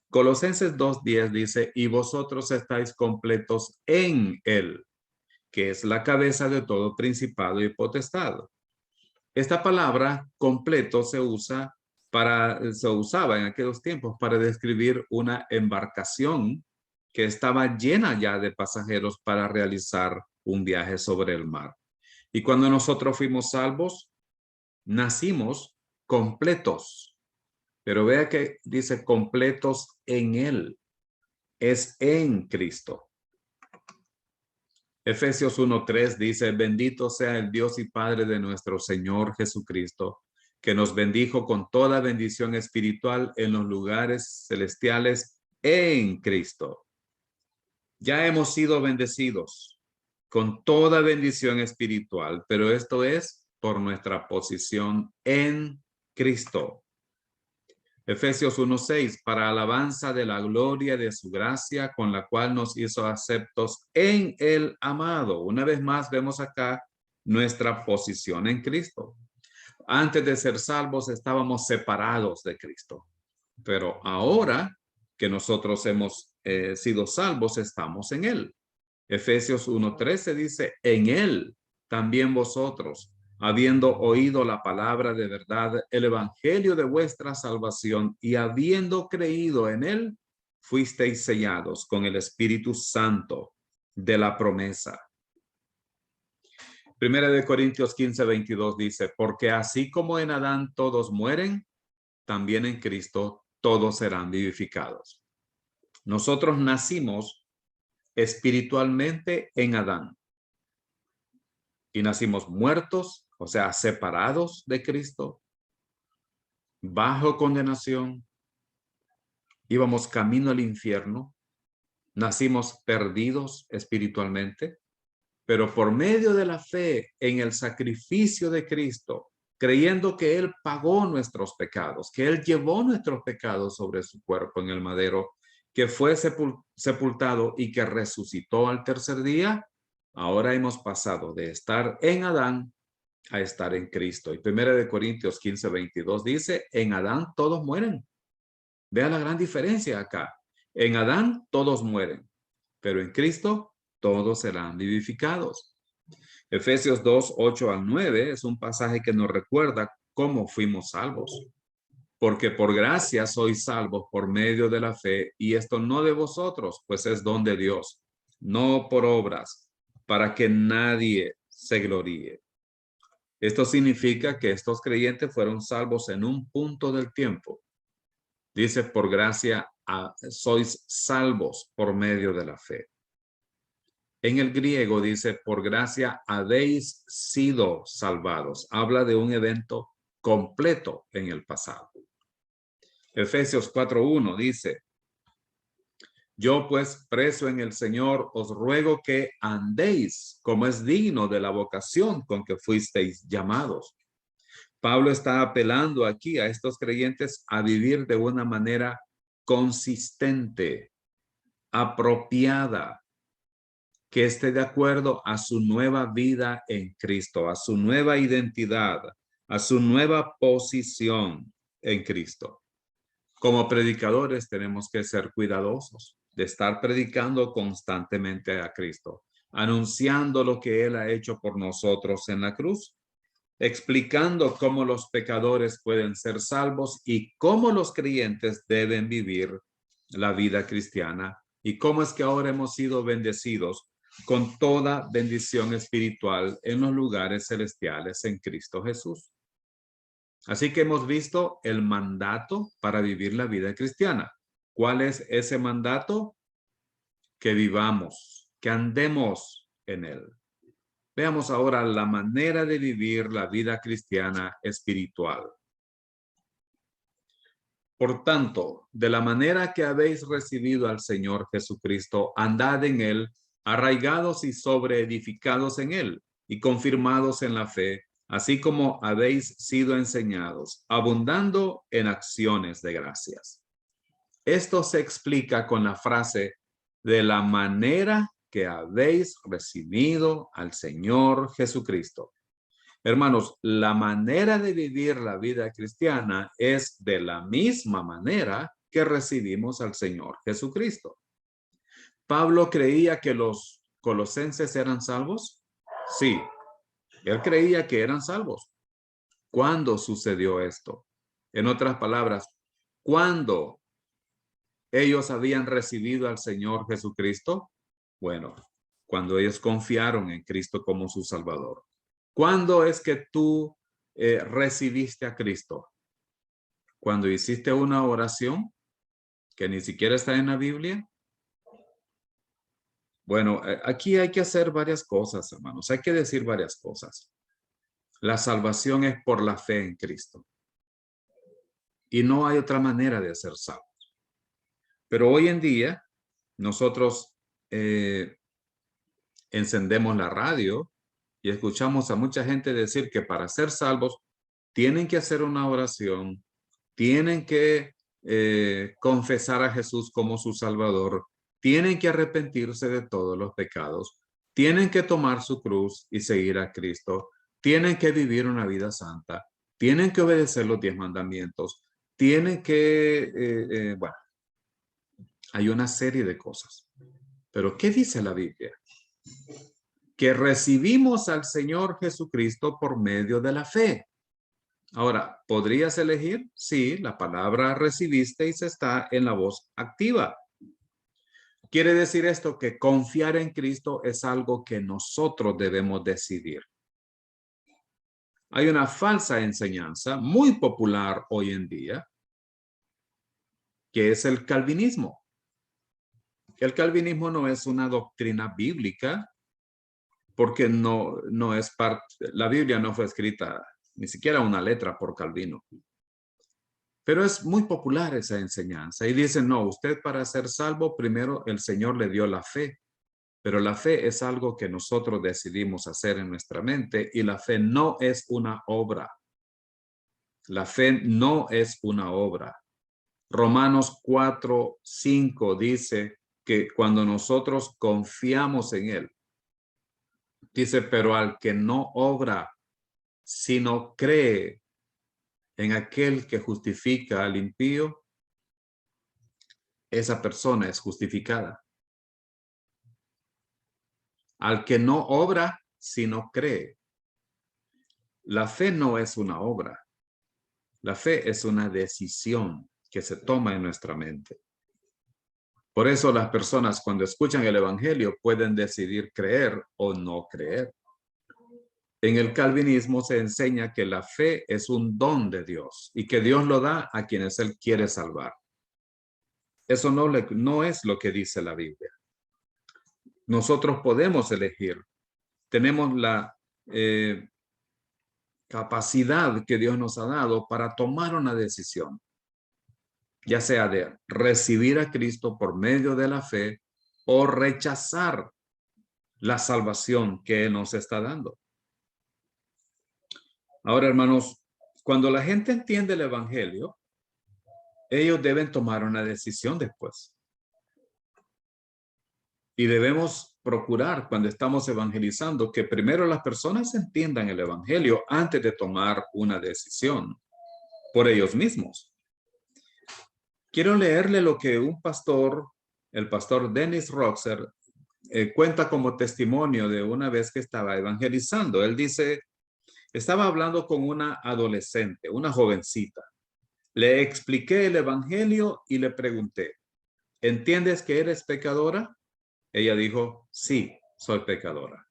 Colosenses 2:10 dice, y vosotros estáis completos en Él, que es la cabeza de todo principado y potestad. Esta palabra completo se usaba en aquellos tiempos para describir una embarcación que estaba llena ya de pasajeros para realizar un viaje sobre el mar. Y cuando nosotros fuimos salvos, nacimos completos. Pero vea que dice completos en Él. Es en Cristo. Efesios 1:3 dice, bendito sea el Dios y Padre de nuestro Señor Jesucristo, que nos bendijo con toda bendición espiritual en los lugares celestiales en Cristo. Ya hemos sido bendecidos con toda bendición espiritual, pero esto es por nuestra posición en Cristo. Efesios 1:6, para alabanza de la gloria de su gracia, con la cual nos hizo aceptos en el amado. Una vez más vemos acá nuestra posición en Cristo. Antes de ser salvos estábamos separados de Cristo, pero ahora que nosotros hemos sido salvos, estamos en Él. Efesios 1:13 dice, en Él también vosotros, habiendo oído la palabra de verdad, el evangelio de vuestra salvación, y habiendo creído en Él, fuisteis sellados con el Espíritu Santo de la promesa. Primera de Corintios 15:22 dice, porque así como en Adán todos mueren, también en Cristo todos serán vivificados. Nosotros nacimos espiritualmente en Adán y nacimos muertos, o sea, separados de Cristo, bajo condenación, íbamos camino al infierno, nacimos perdidos espiritualmente, pero por medio de la fe en el sacrificio de Cristo, creyendo que Él pagó nuestros pecados, que Él llevó nuestros pecados sobre su cuerpo en el madero, que fue sepultado y que resucitó al tercer día, ahora hemos pasado de estar en Adán a estar en Cristo. Y 1 Corintios 15:22 dice, en Adán todos mueren. Vea la gran diferencia acá. En Adán todos mueren, pero en Cristo todos serán vivificados. Efesios 2:8-9 es un pasaje que nos recuerda cómo fuimos salvos. Porque por gracia sois salvos por medio de la fe, y esto no de vosotros, pues es don de Dios, no por obras, para que nadie se gloríe. Esto significa que estos creyentes fueron salvos en un punto del tiempo. Dice, por gracia sois salvos por medio de la fe. En el griego dice, por gracia habéis sido salvados. Habla de un evento completo en el pasado. Efesios 4:1 dice, yo pues preso en el Señor os ruego que andéis como es digno de la vocación con que fuisteis llamados. Pablo está apelando aquí a estos creyentes a vivir de una manera consistente, apropiada, que esté de acuerdo a su nueva vida en Cristo, a su nueva identidad, a su nueva posición en Cristo. Como predicadores tenemos que ser cuidadosos de estar predicando constantemente a Cristo, anunciando lo que Él ha hecho por nosotros en la cruz, explicando cómo los pecadores pueden ser salvos y cómo los creyentes deben vivir la vida cristiana y cómo es que ahora hemos sido bendecidos con toda bendición espiritual en los lugares celestiales en Cristo Jesús. Así que hemos visto el mandato para vivir la vida cristiana. ¿Cuál es ese mandato? Que vivamos, que andemos en él. Veamos ahora la manera de vivir la vida cristiana espiritual. Por tanto, de la manera que habéis recibido al Señor Jesucristo, andad en él, arraigados y sobreedificados en él, y confirmados en la fe, así como habéis sido enseñados, abundando en acciones de gracias. Esto se explica con la frase de la manera que habéis recibido al Señor Jesucristo. Hermanos, la manera de vivir la vida cristiana es de la misma manera que recibimos al Señor Jesucristo. ¿Pablo creía que los colosenses eran salvos? Sí, él creía que eran salvos. ¿Cuándo sucedió esto? En otras palabras, ¿cuándo ellos habían recibido al Señor Jesucristo? Bueno, cuando ellos confiaron en Cristo como su Salvador. ¿Cuándo es que tú recibiste a Cristo? Cuando hiciste una oración que ni siquiera está en la Biblia. Bueno, aquí hay que hacer varias cosas, hermanos. Hay que decir varias cosas. La salvación es por la fe en Cristo. Y no hay otra manera de ser salvos. Pero hoy en día, nosotros encendemos la radio y escuchamos a mucha gente decir que para ser salvos tienen que hacer una oración, tienen que confesar a Jesús como su Salvador, tienen que arrepentirse de todos los pecados, tienen que tomar su cruz y seguir a Cristo, tienen que vivir una vida santa, tienen que obedecer los 10 mandamientos, tienen que, bueno, hay una serie de cosas. Pero ¿qué dice la Biblia? Que recibimos al Señor Jesucristo por medio de la fe. Ahora, ¿podrías elegir? Sí, la palabra recibisteis está en la voz activa. Quiere decir esto que confiar en Cristo es algo que nosotros debemos decidir. Hay una falsa enseñanza muy popular hoy en día, que es el calvinismo. El calvinismo no es una doctrina bíblica, porque no es parte, la Biblia no fue escrita ni siquiera una letra por Calvino. Pero es muy popular esa enseñanza y dicen, no, usted para ser salvo, primero el Señor le dio la fe, pero la fe es algo que nosotros decidimos hacer en nuestra mente y la fe no es una obra. La fe no es una obra. Romanos 4:5 dice que cuando nosotros confiamos en Él, dice, pero al que no obra, sino cree en aquel que justifica al impío, esa persona es justificada. Al que no obra, sino cree. La fe no es una obra. La fe es una decisión que se toma en nuestra mente. Por eso las personas cuando escuchan el evangelio pueden decidir creer o no creer. En el calvinismo se enseña que la fe es un don de Dios y que Dios lo da a quienes Él quiere salvar. Eso no es lo que dice la Biblia. Nosotros podemos elegir. Tenemos la capacidad que Dios nos ha dado para tomar una decisión, ya sea de recibir a Cristo por medio de la fe o rechazar la salvación que Él nos está dando. Ahora, hermanos, cuando la gente entiende el evangelio, ellos deben tomar una decisión después. Y debemos procurar, cuando estamos evangelizando, que primero las personas entiendan el evangelio antes de tomar una decisión por ellos mismos. Quiero leerle lo que un pastor, el pastor Dennis Roxer, cuenta como testimonio de una vez que estaba evangelizando. Él dice, estaba hablando con una adolescente, una jovencita. Le expliqué el evangelio y le pregunté, ¿entiendes que eres pecadora? Ella dijo, sí, soy pecadora.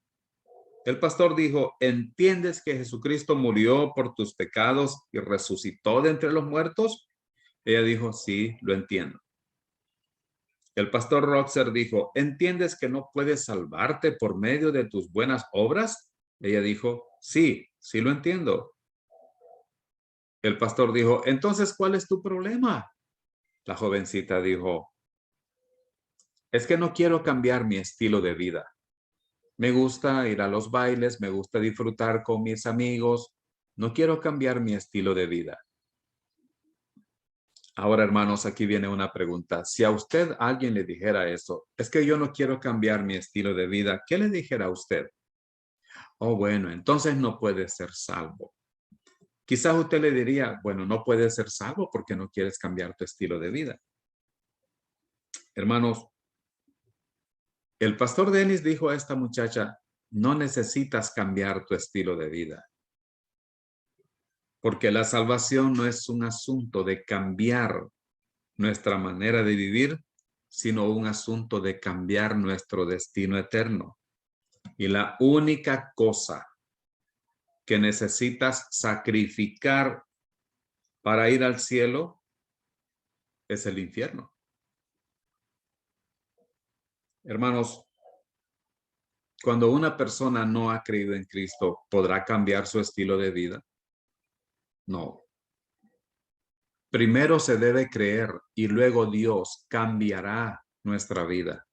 El pastor dijo, ¿entiendes que Jesucristo murió por tus pecados y resucitó de entre los muertos? Ella dijo, sí, lo entiendo. El pastor Roxer dijo, ¿entiendes que no puedes salvarte por medio de tus buenas obras? Ella dijo, sí, sí lo entiendo. El pastor dijo, entonces, ¿cuál es tu problema? La jovencita dijo, es que no quiero cambiar mi estilo de vida. Me gusta ir a los bailes, me gusta disfrutar con mis amigos. No quiero cambiar mi estilo de vida. Ahora, hermanos, aquí viene una pregunta. Si a usted alguien le dijera eso, es que yo no quiero cambiar mi estilo de vida, ¿qué le dijera a usted? Oh, bueno, entonces no puede ser salvo. Quizás usted le diría, bueno, no puedes ser salvo porque no quieres cambiar tu estilo de vida. Hermanos, el pastor Dennis dijo a esta muchacha, no necesitas cambiar tu estilo de vida. Porque la salvación no es un asunto de cambiar nuestra manera de vivir, sino un asunto de cambiar nuestro destino eterno. Y la única cosa que necesitas sacrificar para ir al cielo es el infierno. Hermanos, cuando una persona no ha creído en Cristo, ¿podrá cambiar su estilo de vida? No. Primero se debe creer y luego Dios cambiará nuestra vida.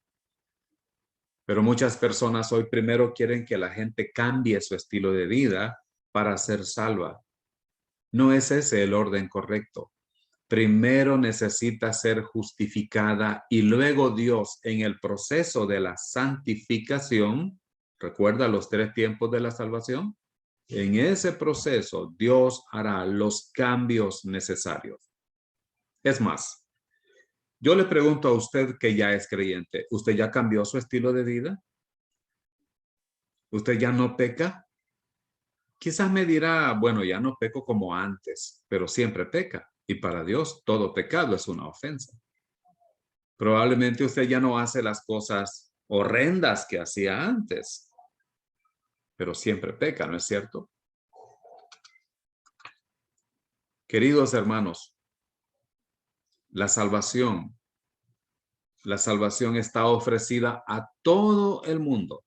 Pero muchas personas hoy primero quieren que la gente cambie su estilo de vida para ser salva. No es ese el orden correcto. Primero necesita ser justificada y luego Dios en el proceso de la santificación, ¿recuerda los 3 tiempos de la salvación? En ese proceso Dios hará los cambios necesarios. Es más, yo le pregunto a usted que ya es creyente, ¿usted ya cambió su estilo de vida? ¿Usted ya no peca? Quizás me dirá, bueno, ya no peco como antes, pero siempre peca. Y para Dios todo pecado es una ofensa. Probablemente usted ya no hace las cosas horrendas que hacía antes, pero siempre peca, ¿no es cierto? Queridos hermanos, la salvación está ofrecida a todo el mundo,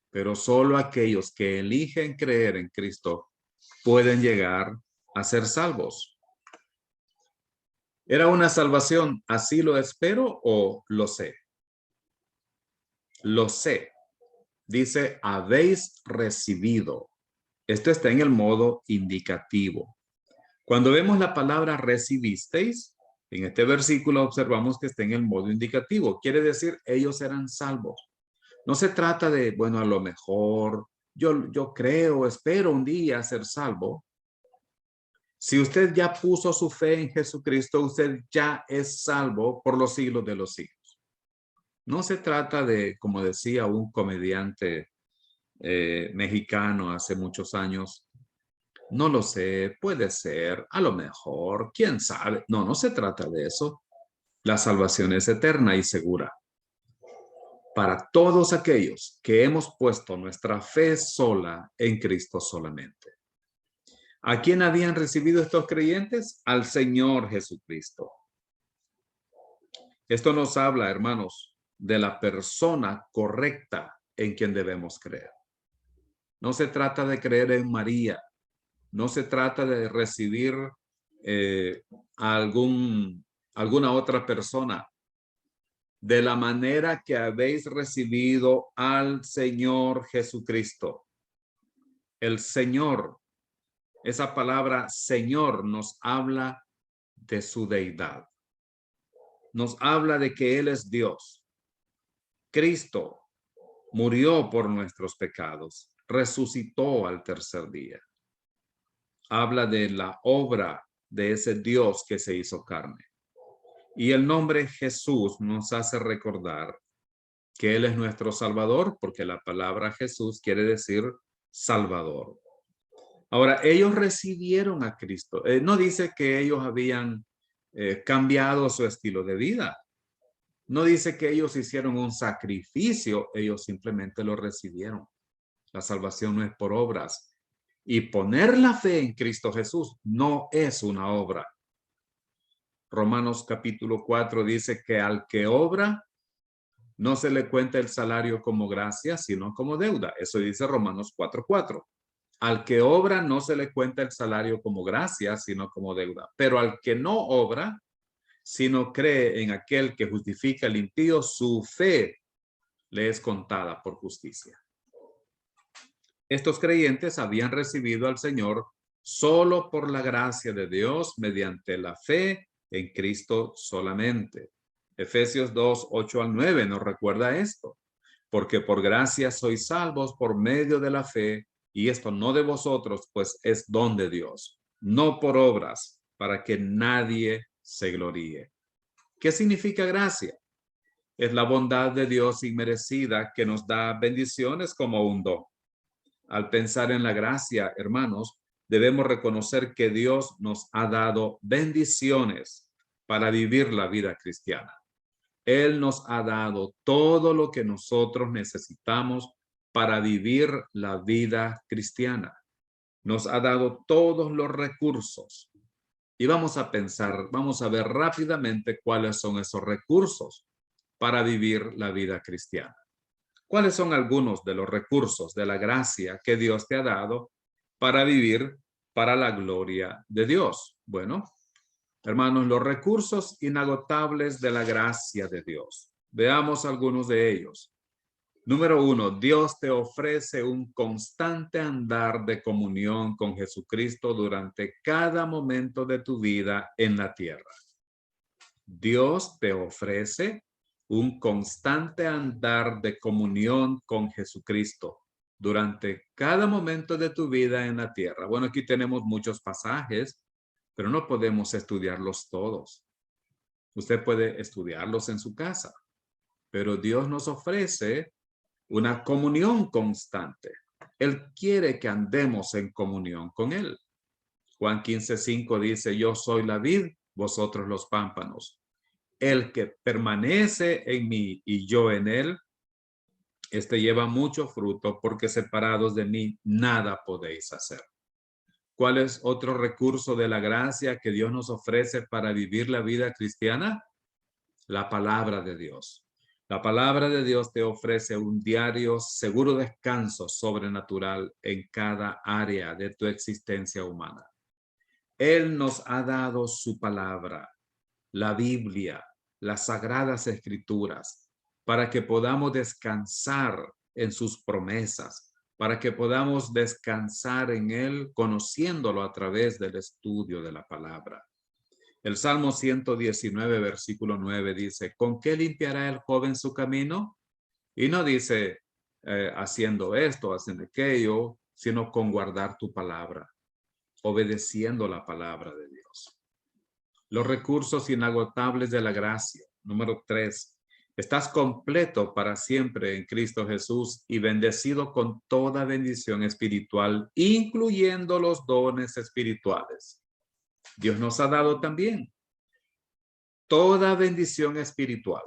pero solo aquellos que eligen creer en Cristo pueden llegar a ser salvos. ¿Era una salvación, así lo espero o lo sé? Lo sé. Dice, habéis recibido. Esto está en el modo indicativo. Cuando vemos la palabra recibisteis, en este versículo observamos que está en el modo indicativo. Quiere decir, ellos eran salvos. No se trata de, bueno, a lo mejor yo creo, espero un día ser salvo. Si usted ya puso su fe en Jesucristo, usted ya es salvo por los siglos de los siglos. No se trata de, como decía un comediante mexicano hace muchos años, no lo sé, puede ser, a lo mejor, quién sabe. No, no se trata de eso. La salvación es eterna y segura. Para todos aquellos que hemos puesto nuestra fe sola en Cristo solamente. ¿A quién habían recibido estos creyentes? Al Señor Jesucristo. Esto nos habla, hermanos, de la persona correcta en quien debemos creer. No se trata de creer en María. No se trata de recibir a alguna otra persona. De la manera que habéis recibido al Señor Jesucristo. El Señor, esa palabra Señor nos habla de su deidad. Nos habla de que Él es Dios. Cristo murió por nuestros pecados, resucitó al tercer día. Habla de la obra de ese Dios que se hizo carne. Y el nombre Jesús nos hace recordar que Él es nuestro Salvador, porque la palabra Jesús quiere decir Salvador. Ahora, ellos recibieron a Cristo. No dice que ellos habían cambiado su estilo de vida. No dice que ellos hicieron un sacrificio, ellos simplemente lo recibieron. La salvación no es por obras. Y poner la fe en Cristo Jesús no es una obra. Romanos capítulo 4 dice que al que obra, no se le cuenta el salario como gracia, sino como deuda. Eso dice Romanos 4:4. Al que obra no se le cuenta el salario como gracia, sino como deuda. Pero al que no obra, sino cree en aquel que justifica al impío, su fe le es contada por justicia. Estos creyentes habían recibido al Señor solo por la gracia de Dios mediante la fe en Cristo solamente. Efesios 2:8-9 nos recuerda esto. Porque por gracia sois salvos por medio de la fe, y esto no de vosotros, pues es don de Dios, no por obras, para que nadie se gloríe. ¿Qué significa gracia? Es la bondad de Dios inmerecida que nos da bendiciones como un don. Al pensar en la gracia, hermanos, debemos reconocer que Dios nos ha dado bendiciones para vivir la vida cristiana. Él nos ha dado todo lo que nosotros necesitamos para vivir la vida cristiana. Nos ha dado todos los recursos. Y vamos a pensar, vamos a ver rápidamente cuáles son esos recursos para vivir la vida cristiana. ¿Cuáles son algunos de los recursos de la gracia que Dios te ha dado para vivir para la gloria de Dios? Bueno, hermanos, los recursos inagotables de la gracia de Dios. Veamos algunos de ellos. Número 1, Dios te ofrece un constante andar de comunión con Jesucristo durante cada momento de tu vida en la tierra. Dios te ofrece un constante andar de comunión con Jesucristo durante cada momento de tu vida en la tierra. Bueno, aquí tenemos muchos pasajes, pero no podemos estudiarlos todos. Usted puede estudiarlos en su casa, pero Dios nos ofrece una comunión constante. Él quiere que andemos en comunión con Él. Juan 15:5 dice, yo soy la vid, vosotros los pámpanos. El que permanece en mí y yo en él, este lleva mucho fruto, porque separados de mí nada podéis hacer. ¿Cuál es otro recurso de la gracia que Dios nos ofrece para vivir la vida cristiana? La palabra de Dios. La palabra de Dios te ofrece un diario seguro descanso sobrenatural en cada área de tu existencia humana. Él nos ha dado su palabra, la Biblia, las sagradas escrituras, para que podamos descansar en sus promesas, para que podamos descansar en Él, conociéndolo a través del estudio de la palabra. El Salmo 119, versículo 9 dice, ¿con qué limpiará el joven su camino? Y no dice haciendo esto, haciendo aquello, sino con guardar tu palabra, obedeciendo la palabra de Dios. Los recursos inagotables de la gracia. Número 3. Estás completo para siempre en Cristo Jesús y bendecido con toda bendición espiritual, incluyendo los dones espirituales. Dios nos ha dado también toda bendición espiritual.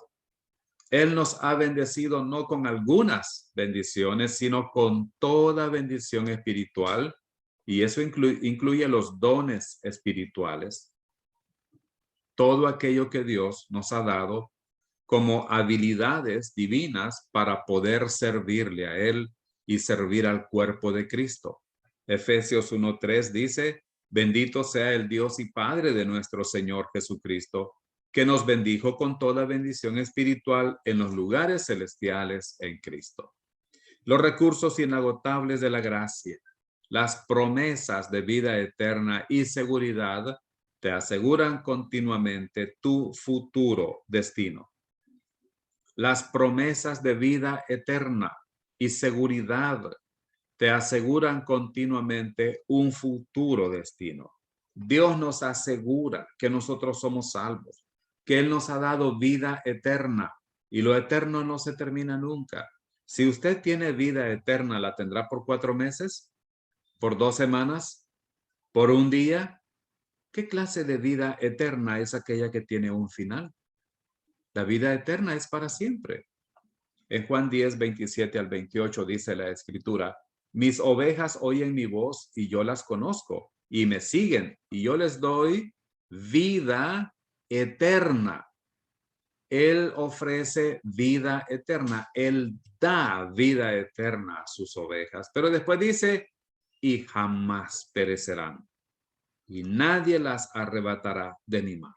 Él nos ha bendecido no con algunas bendiciones, sino con toda bendición espiritual. Y eso incluye los dones espirituales. Todo aquello que Dios nos ha dado como habilidades divinas para poder servirle a Él y servir al cuerpo de Cristo. Efesios 1:3 dice, bendito sea el Dios y Padre de nuestro Señor Jesucristo, que nos bendijo con toda bendición espiritual en los lugares celestiales en Cristo. Los recursos inagotables de la gracia, las promesas de vida eterna y seguridad te aseguran continuamente tu futuro destino. Las promesas de vida eterna y seguridad te aseguran continuamente un futuro destino. Dios nos asegura que nosotros somos salvos, que Él nos ha dado vida eterna y lo eterno no se termina nunca. Si usted tiene vida eterna, ¿la tendrá por 4 meses? ¿Por 2 semanas? ¿Por un día? ¿Qué clase de vida eterna es aquella que tiene un final? La vida eterna es para siempre. En Juan 10, 27 al 28 dice la Escritura, mis ovejas oyen mi voz y yo las conozco y me siguen y yo les doy vida eterna. Él ofrece vida eterna. Él da vida eterna a sus ovejas. Pero después dice, y jamás perecerán. Y nadie las arrebatará de mi mano.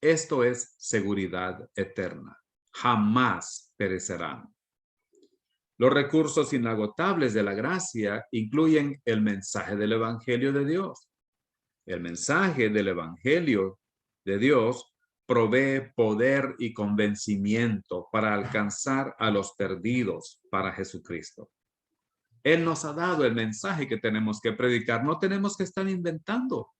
Esto es seguridad eterna. Jamás perecerán. Los recursos inagotables de la gracia incluyen el mensaje del Evangelio de Dios. El mensaje del Evangelio de Dios provee poder y convencimiento para alcanzar a los perdidos para Jesucristo. Él nos ha dado el mensaje que tenemos que predicar. No tenemos que estar inventando.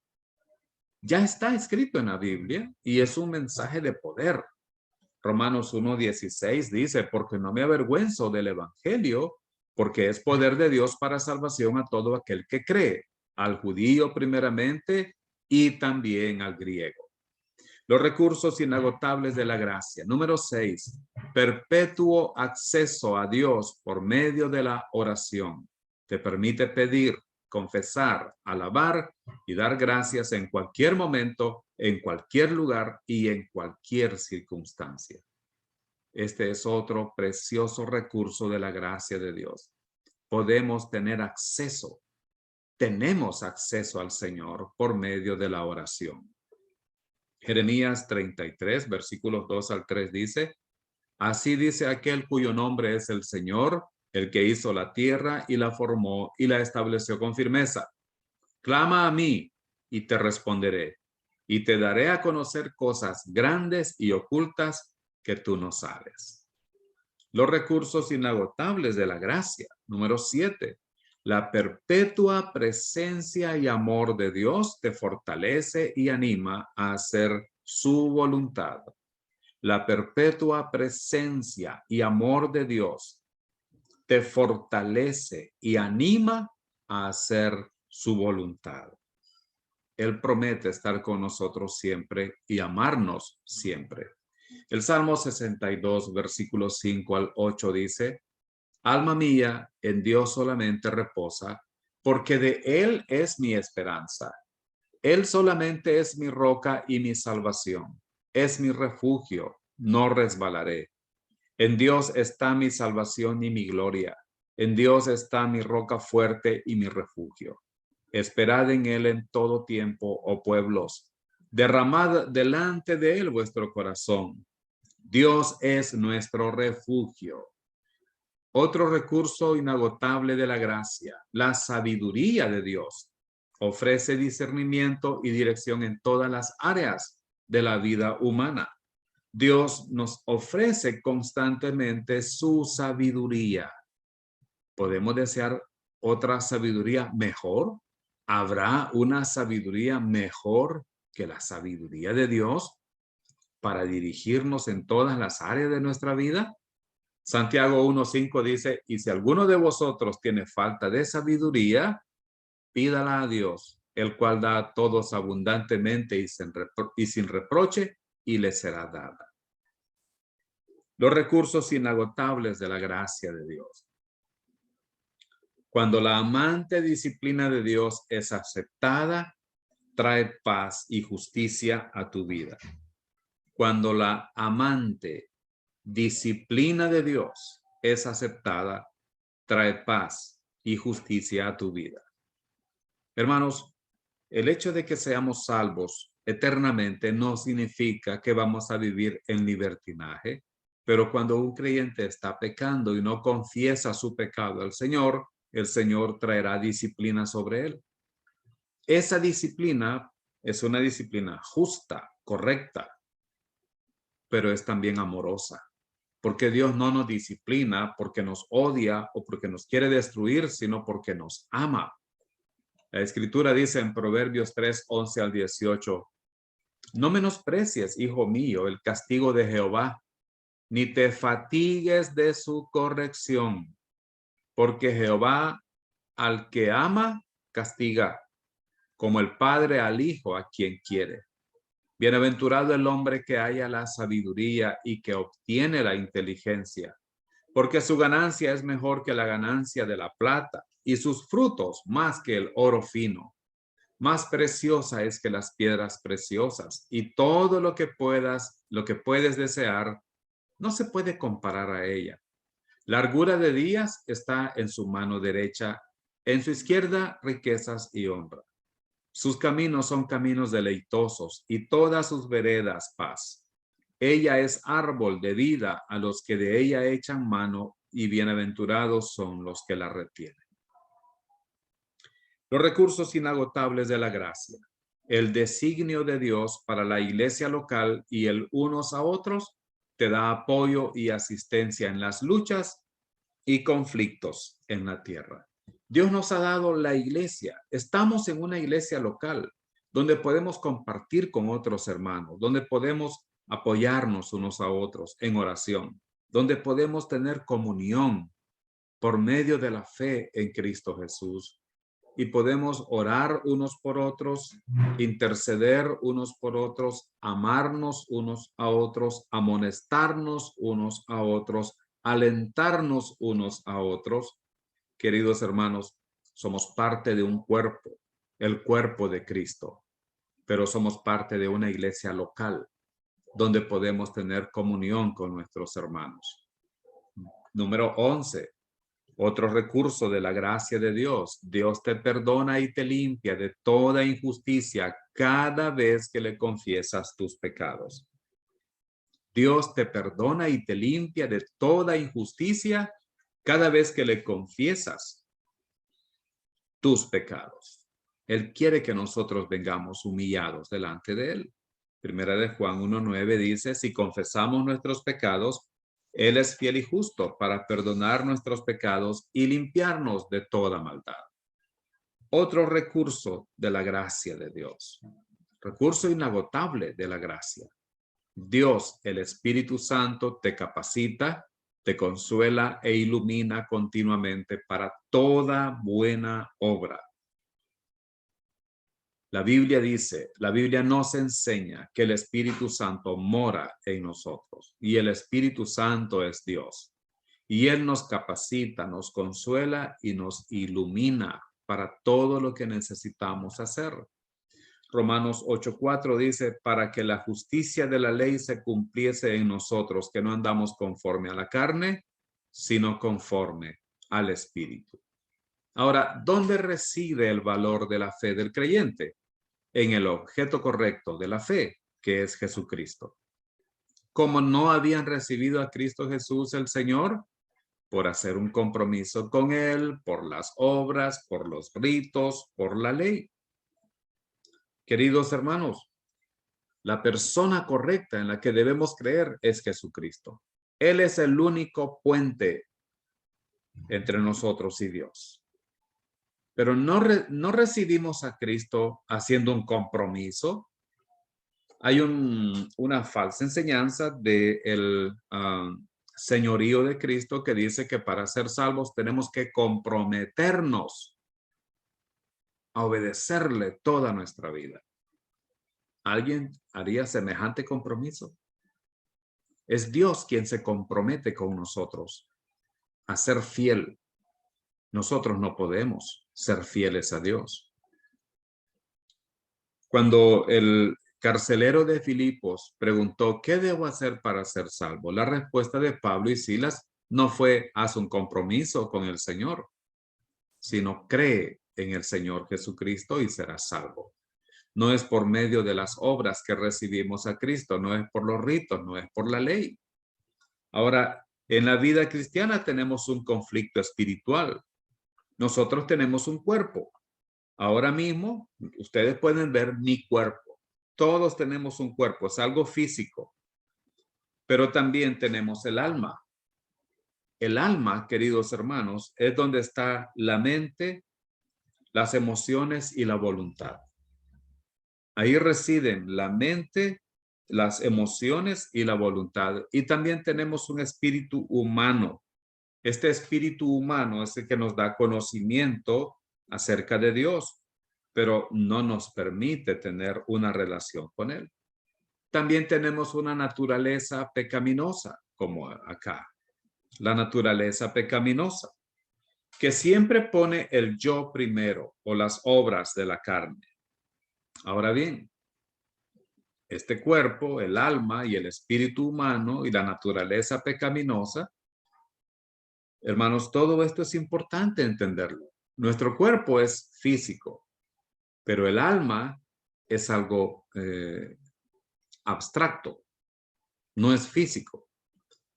Ya está escrito en la Biblia y es un mensaje de poder. Romanos 1:16 dice, porque no me avergüenzo del Evangelio, porque es poder de Dios para salvación a todo aquel que cree, al judío primeramente y también al griego. Los recursos inagotables de la gracia. Número 6, perpetuo acceso a Dios por medio de la oración. Te permite pedir, confesar, alabar y dar gracias en cualquier momento, en cualquier lugar y en cualquier circunstancia. Este es otro precioso recurso de la gracia de Dios. Podemos tener acceso, tenemos acceso al Señor por medio de la oración. Jeremías 33, versículos 2 al 3 dice, así dice aquel cuyo nombre es el Señor, el que hizo la tierra y la formó y la estableció con firmeza. Clama a mí y te responderé y te daré a conocer cosas grandes y ocultas que tú no sabes. Los recursos inagotables de la gracia. Número 7. La perpetua presencia y amor de Dios te fortalece y anima a hacer su voluntad. La perpetua presencia y amor de Dios te fortalece y anima a hacer su voluntad. Él promete estar con nosotros siempre y amarnos siempre. El Salmo 62, versículos 5 al 8 dice, alma mía, en Dios solamente reposa, porque de Él es mi esperanza. Él solamente es mi roca y mi salvación. Es mi refugio, no resbalaré. En Dios está mi salvación y mi gloria. En Dios está mi roca fuerte y mi refugio. Esperad en Él en todo tiempo, oh pueblos. Derramad delante de Él vuestro corazón. Dios es nuestro refugio. Otro recurso inagotable de la gracia, la sabiduría de Dios. Ofrece discernimiento y dirección en todas las áreas de la vida humana. Dios nos ofrece constantemente su sabiduría. ¿Podemos desear otra sabiduría mejor? ¿Habrá una sabiduría mejor que la sabiduría de Dios para dirigirnos en todas las áreas de nuestra vida? Santiago 1:5 dice, y si alguno de vosotros tiene falta de sabiduría, pídala a Dios, el cual da a todos abundantemente y sin reproche, y le será dada. Los recursos inagotables de la gracia de Dios. Cuando la amante disciplina de Dios es aceptada, trae paz y justicia a tu vida. Cuando la amante disciplina de Dios es aceptada, trae paz y justicia a tu vida. Hermanos, el hecho de que seamos salvos eternamente no significa que vamos a vivir en libertinaje, pero cuando un creyente está pecando y no confiesa su pecado al Señor, el Señor traerá disciplina sobre él. Esa disciplina es una disciplina justa, correcta, pero es también amorosa, porque Dios no nos disciplina porque nos odia o porque nos quiere destruir, sino porque nos ama. La Escritura dice en Proverbios 3, 11 al 18, no menosprecies, hijo mío, el castigo de Jehová, ni te fatigues de su corrección, porque Jehová al que ama, castiga, como el padre al hijo a quien quiere. Bienaventurado el hombre que haya la sabiduría y que obtiene la inteligencia, porque su ganancia es mejor que la ganancia de la plata y sus frutos más que el oro fino. Más preciosa es que las piedras preciosas y todo lo que puedes desear, no se puede comparar a ella. Largura de días está en su mano derecha, en su izquierda riquezas y honra. Sus caminos son caminos deleitosos y todas sus veredas paz. Ella es árbol de vida a los que de ella echan mano y bienaventurados son los que la retienen. Los recursos inagotables de la gracia, el designio de Dios para la iglesia local y el unos a otros te da apoyo y asistencia en las luchas y conflictos en la tierra. Dios nos ha dado la iglesia. Estamos en una iglesia local donde podemos compartir con otros hermanos, donde podemos apoyarnos unos a otros en oración, donde podemos tener comunión por medio de la fe en Cristo Jesús. Y podemos orar unos por otros, interceder unos por otros, amarnos unos a otros, amonestarnos unos a otros, alentarnos unos a otros. Queridos hermanos, somos parte de un cuerpo, el cuerpo de Cristo, pero somos parte de una iglesia local donde podemos tener comunión con nuestros hermanos. Número 11. Otro recurso de la gracia de Dios. Dios te perdona y te limpia de toda injusticia cada vez que le confiesas tus pecados. Dios te perdona y te limpia de toda injusticia cada vez que le confiesas tus pecados. Él quiere que nosotros vengamos humillados delante de Él. Primera de Juan 1:9 dice, si confesamos nuestros pecados, Él es fiel y justo para perdonar nuestros pecados y limpiarnos de toda maldad. Otro recurso de la gracia de Dios. Recurso inagotable de la gracia. Dios, el Espíritu Santo, te capacita, te consuela e ilumina continuamente para toda buena obra. La Biblia nos enseña que el Espíritu Santo mora en nosotros y el Espíritu Santo es Dios. Y Él nos capacita, nos consuela y nos ilumina para todo lo que necesitamos hacer. Romanos 8:4 dice, para que la justicia de la ley se cumpliese en nosotros, que no andamos conforme a la carne, sino conforme al Espíritu. Ahora, ¿dónde reside el valor de la fe del creyente? En el objeto correcto de la fe, que es Jesucristo. Como no habían recibido a Cristo Jesús el Señor, por hacer un compromiso con Él, por las obras, por los ritos, por la ley. Queridos hermanos, la persona correcta en la que debemos creer es Jesucristo. Él es el único puente entre nosotros y Dios. Pero no recibimos a Cristo haciendo un compromiso. Hay una falsa enseñanza del señorío de Cristo que dice que para ser salvos tenemos que comprometernos a obedecerle toda nuestra vida. ¿Alguien haría semejante compromiso? Es Dios quien se compromete con nosotros a ser fiel. Nosotros no podemos ser fieles a Dios. Cuando el carcelero de Filipos, preguntó, ¿qué debo hacer para ser salvo? La respuesta de Pablo y Silas no fue, haz un compromiso con el Señor, sino cree en el Señor Jesucristo y serás salvo. No es por medio de las obras que recibimos a Cristo, no es por los ritos, no es por la ley. Ahora, en la vida cristiana tenemos un conflicto espiritual. Nosotros tenemos un cuerpo. Ahora mismo, ustedes pueden ver mi cuerpo. Todos tenemos un cuerpo, es algo físico. Pero también tenemos el alma. El alma, queridos hermanos, es donde está la mente, las emociones y la voluntad. Ahí residen la mente, las emociones y la voluntad. Y también tenemos un espíritu humano. Este espíritu humano es el que nos da conocimiento acerca de Dios, pero no nos permite tener una relación con Él. También tenemos una naturaleza pecaminosa, como acá. La naturaleza pecaminosa, que siempre pone el yo primero o las obras de la carne. Ahora bien, este cuerpo, el alma y el espíritu humano y la naturaleza pecaminosa, hermanos, todo esto es importante entenderlo. Nuestro cuerpo es físico, pero el alma es algo abstracto, no es físico.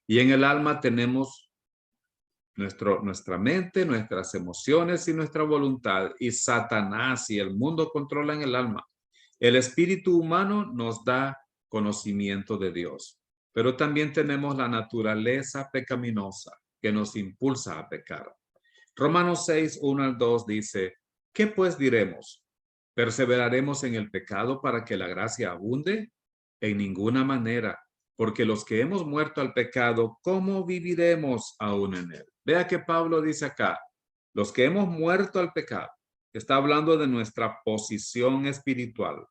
Y en el alma tenemos nuestra mente, nuestras emociones y nuestra voluntad. Y Satanás y el mundo controlan el alma. El espíritu humano nos da conocimiento de Dios, pero también tenemos la naturaleza pecaminosa que nos impulsa a pecar. Romanos 6, 1 al 2 dice, ¿qué pues diremos? ¿Perseveraremos en el pecado para que la gracia abunde? En ninguna manera, porque los que hemos muerto al pecado, ¿cómo viviremos aún en él? Vea que Pablo dice acá, los que hemos muerto al pecado, está hablando de nuestra posición espiritual.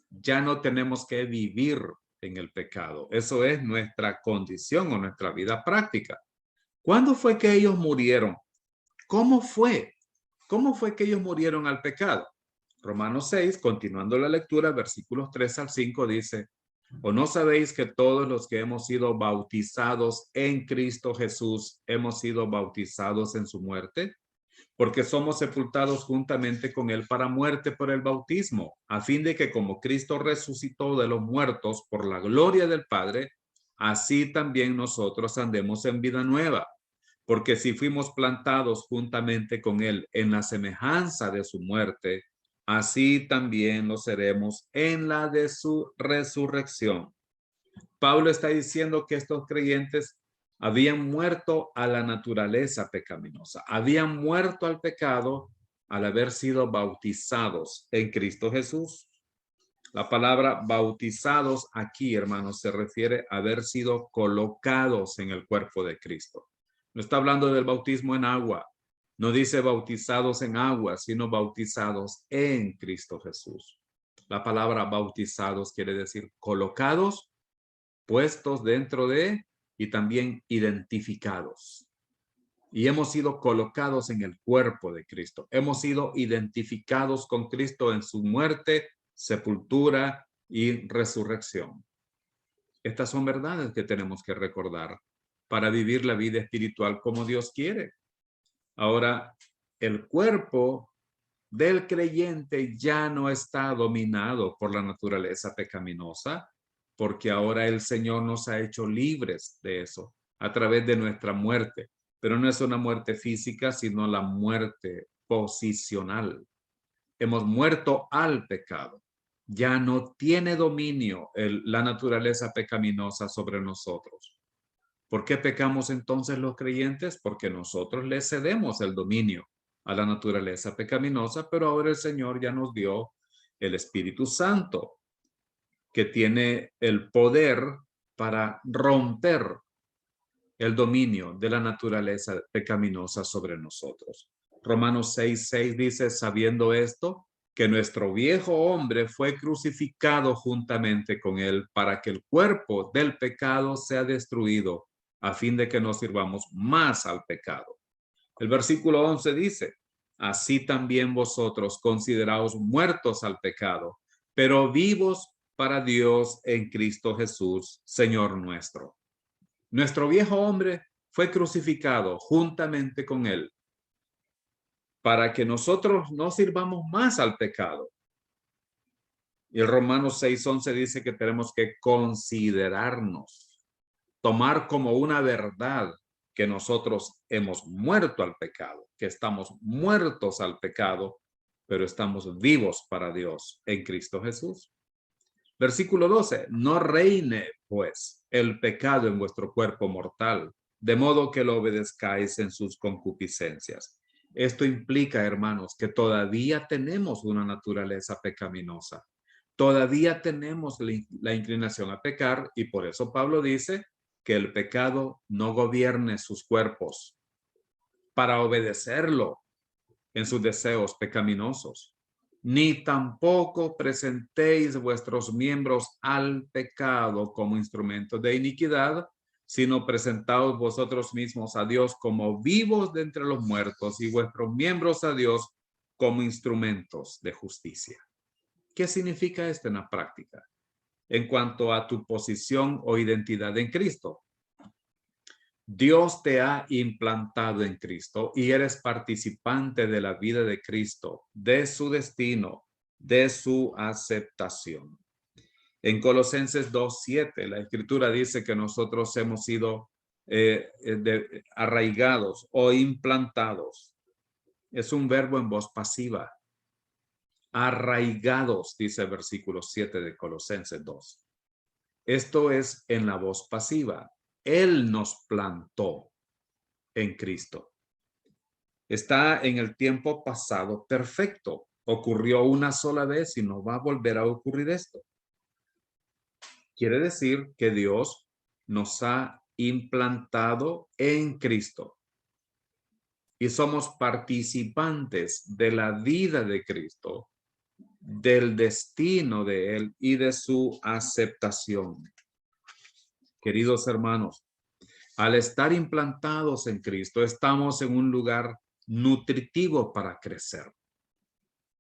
Ya no tenemos que vivir en el pecado. Eso es nuestra condición o nuestra vida práctica. ¿Cuándo fue que ellos murieron? ¿Cómo fue? ¿Cómo fue que ellos murieron al pecado? Romanos 6, continuando la lectura, versículos 3 al 5 dice, ¿o no sabéis que todos los que hemos sido bautizados en Cristo Jesús hemos sido bautizados en su muerte? Porque somos sepultados juntamente con él para muerte por el bautismo, a fin de que como Cristo resucitó de los muertos por la gloria del Padre, así también nosotros andemos en vida nueva. Porque si fuimos plantados juntamente con él en la semejanza de su muerte, así también lo seremos en la de su resurrección. Pablo está diciendo que estos creyentes habían muerto a la naturaleza pecaminosa, habían muerto al pecado al haber sido bautizados en Cristo Jesús. La palabra bautizados aquí, hermanos, se refiere a haber sido colocados en el cuerpo de Cristo. No está hablando del bautismo en agua, no dice bautizados en agua, sino bautizados en Cristo Jesús. La palabra bautizados quiere decir colocados, puestos dentro de y también identificados. Y hemos sido colocados en el cuerpo de Cristo. Hemos sido identificados con Cristo en su muerte, sepultura y resurrección. Estas son verdades que tenemos que recordar para vivir la vida espiritual como Dios quiere. Ahora, el cuerpo del creyente ya no está dominado por la naturaleza pecaminosa, porque ahora el Señor nos ha hecho libres de eso a través de nuestra muerte. Pero no es una muerte física, sino la muerte posicional. Hemos muerto al pecado. Ya no tiene dominio la naturaleza pecaminosa sobre nosotros. ¿Por qué pecamos entonces los creyentes? Porque nosotros le cedemos el dominio a la naturaleza pecaminosa, pero ahora el Señor ya nos dio el Espíritu Santo, que tiene el poder para romper el dominio de la naturaleza pecaminosa sobre nosotros. Romanos 6:6 dice, sabiendo esto, que nuestro viejo hombre fue crucificado juntamente con él para que el cuerpo del pecado sea destruido, a fin de que no sirvamos más al pecado. El versículo 11 dice, así también vosotros consideraos muertos al pecado, pero vivos para Dios en Cristo Jesús, Señor nuestro. Nuestro viejo hombre fue crucificado juntamente con él para que nosotros no sirvamos más al pecado. Y el Romanos 6:11 dice que tenemos que considerarnos, tomar como una verdad que nosotros hemos muerto al pecado, que estamos muertos al pecado, pero estamos vivos para Dios en Cristo Jesús. Versículo 12, no reine pues el pecado en vuestro cuerpo mortal, de modo que lo obedezcáis en sus concupiscencias. Esto implica, hermanos, que todavía tenemos una naturaleza pecaminosa. Todavía tenemos la inclinación a pecar y por eso Pablo dice que el pecado no gobierne sus cuerpos para obedecerlo en sus deseos pecaminosos. Ni tampoco presentéis vuestros miembros al pecado como instrumentos de iniquidad, sino presentaos vosotros mismos a Dios como vivos de entre los muertos y vuestros miembros a Dios como instrumentos de justicia. ¿Qué significa esto en la práctica? En cuanto a tu posición o identidad en Cristo. Dios te ha implantado en Cristo y eres participante de la vida de Cristo, de su destino, de su aceptación. En Colosenses 2:7, la Escritura dice que nosotros hemos sido arraigados o implantados. Es un verbo en voz pasiva. Arraigados, dice el versículo 7 de Colosenses 2. Esto es en la voz pasiva. Él nos plantó en Cristo. Está en el tiempo pasado perfecto. Ocurrió una sola vez y no va a volver a ocurrir esto. Quiere decir que Dios nos ha implantado en Cristo y somos participantes de la vida de Cristo, del destino de Él y de su aceptación. Queridos hermanos, al estar implantados en Cristo, estamos en un lugar nutritivo para crecer.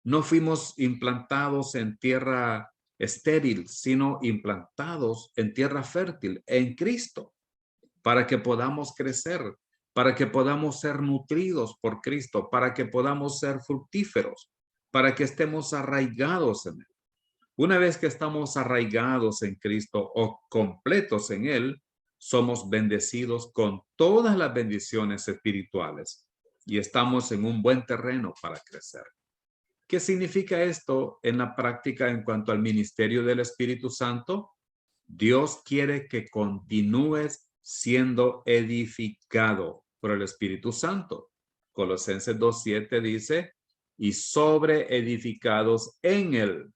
No fuimos implantados en tierra estéril, sino implantados en tierra fértil, en Cristo, para que podamos crecer, para que podamos ser nutridos por Cristo, para que podamos ser fructíferos, para que estemos arraigados en Él. Una vez que estamos arraigados en Cristo o completos en Él, somos bendecidos con todas las bendiciones espirituales y estamos en un buen terreno para crecer. ¿Qué significa esto en la práctica en cuanto al ministerio del Espíritu Santo? Dios quiere que continúes siendo edificado por el Espíritu Santo. Colosenses 2:7 dice, y sobre edificados en Él.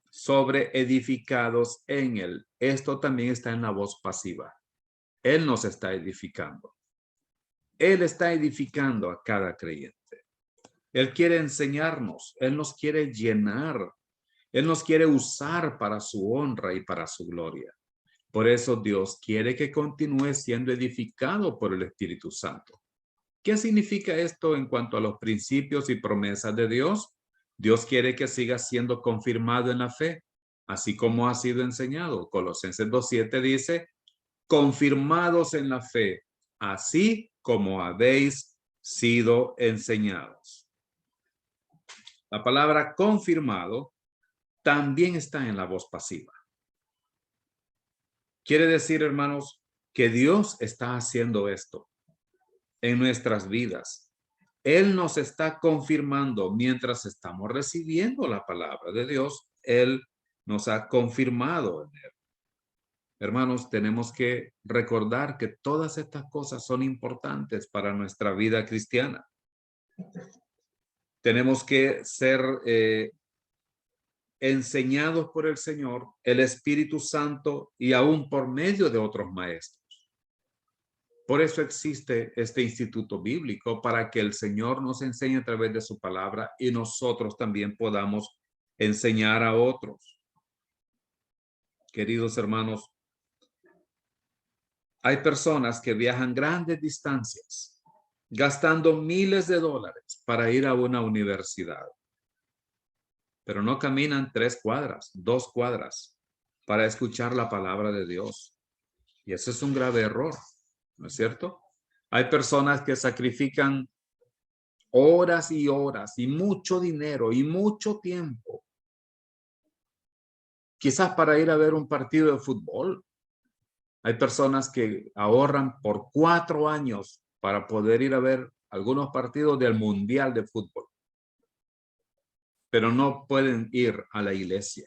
Sobre edificados en Él. Esto también está en la voz pasiva. Él nos está edificando. Él está edificando a cada creyente. Él quiere enseñarnos, Él nos quiere llenar, Él nos quiere usar para su honra y para su gloria. Por eso Dios quiere que continúe siendo edificado por el Espíritu Santo. ¿Qué significa esto en cuanto a los principios y promesas de Dios? Dios quiere que siga siendo confirmado en la fe, así como ha sido enseñado. Colosenses 2:7 dice, confirmados en la fe, así como habéis sido enseñados. La palabra confirmado también está en la voz pasiva. Quiere decir, hermanos, que Dios está haciendo esto en nuestras vidas. Él nos está confirmando mientras estamos recibiendo la palabra de Dios. Él nos ha confirmado en Él. Hermanos, tenemos que recordar que todas estas cosas son importantes para nuestra vida cristiana. Tenemos que ser enseñados por el Señor, el Espíritu Santo y aún por medio de otros maestros. Por eso existe este instituto bíblico, para que el Señor nos enseñe a través de su palabra y nosotros también podamos enseñar a otros. Queridos hermanos, hay personas que viajan grandes distancias, gastando miles de dólares para ir a una universidad. pero no caminan 3 cuadras, 2 cuadras para escuchar la palabra de Dios. Y ese es un grave error, ¿no es cierto? Hay personas que sacrifican horas y horas y mucho dinero y mucho tiempo, quizás para ir a ver un partido de fútbol. Hay personas que ahorran por 4 años para poder ir a ver algunos partidos del Mundial de Fútbol, pero no pueden ir a la iglesia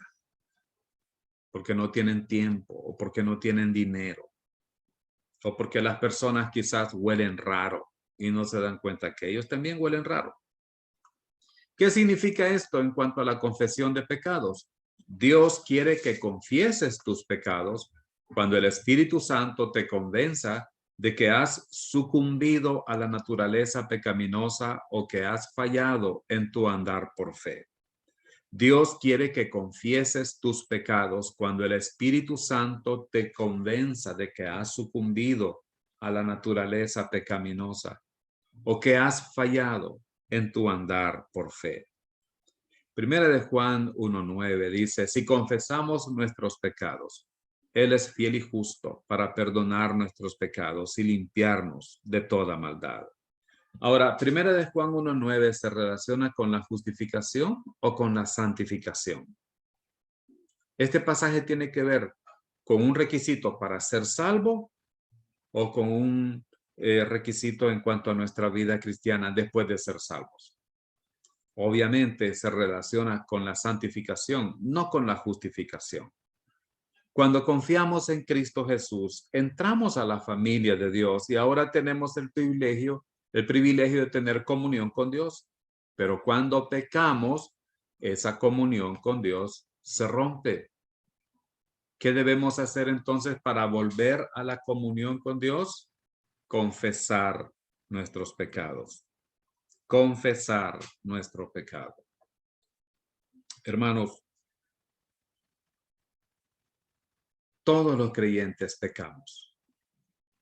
porque no tienen tiempo o porque no tienen dinero o porque las personas quizás huelen raro y no se dan cuenta que ellos también huelen raro. ¿Qué significa esto en cuanto a la confesión de pecados? Dios quiere que confieses tus pecados cuando el Espíritu Santo te convenza de que has sucumbido a la naturaleza pecaminosa o que has fallado en tu andar por fe. Dios quiere que confieses tus pecados cuando el Espíritu Santo te convenza de que has sucumbido a la naturaleza pecaminosa o que has fallado en tu andar por fe. Primera de Juan 1:9 dice, si confesamos nuestros pecados, Él es fiel y justo para perdonar nuestros pecados y limpiarnos de toda maldad. Ahora, Primera de Juan 1:9 se relaciona con la justificación o con la santificación. Este pasaje tiene que ver con un requisito para ser salvo o con un requisito en cuanto a nuestra vida cristiana después de ser salvos. Obviamente se relaciona con la santificación, no con la justificación. Cuando confiamos en Cristo Jesús, entramos a la familia de Dios y ahora tenemos el privilegio de tener comunión con Dios. Pero cuando pecamos, esa comunión con Dios se rompe. ¿Qué debemos hacer entonces para volver a la comunión con Dios? Confesar nuestros pecados. Confesar nuestro pecado. Hermanos, todos los creyentes pecamos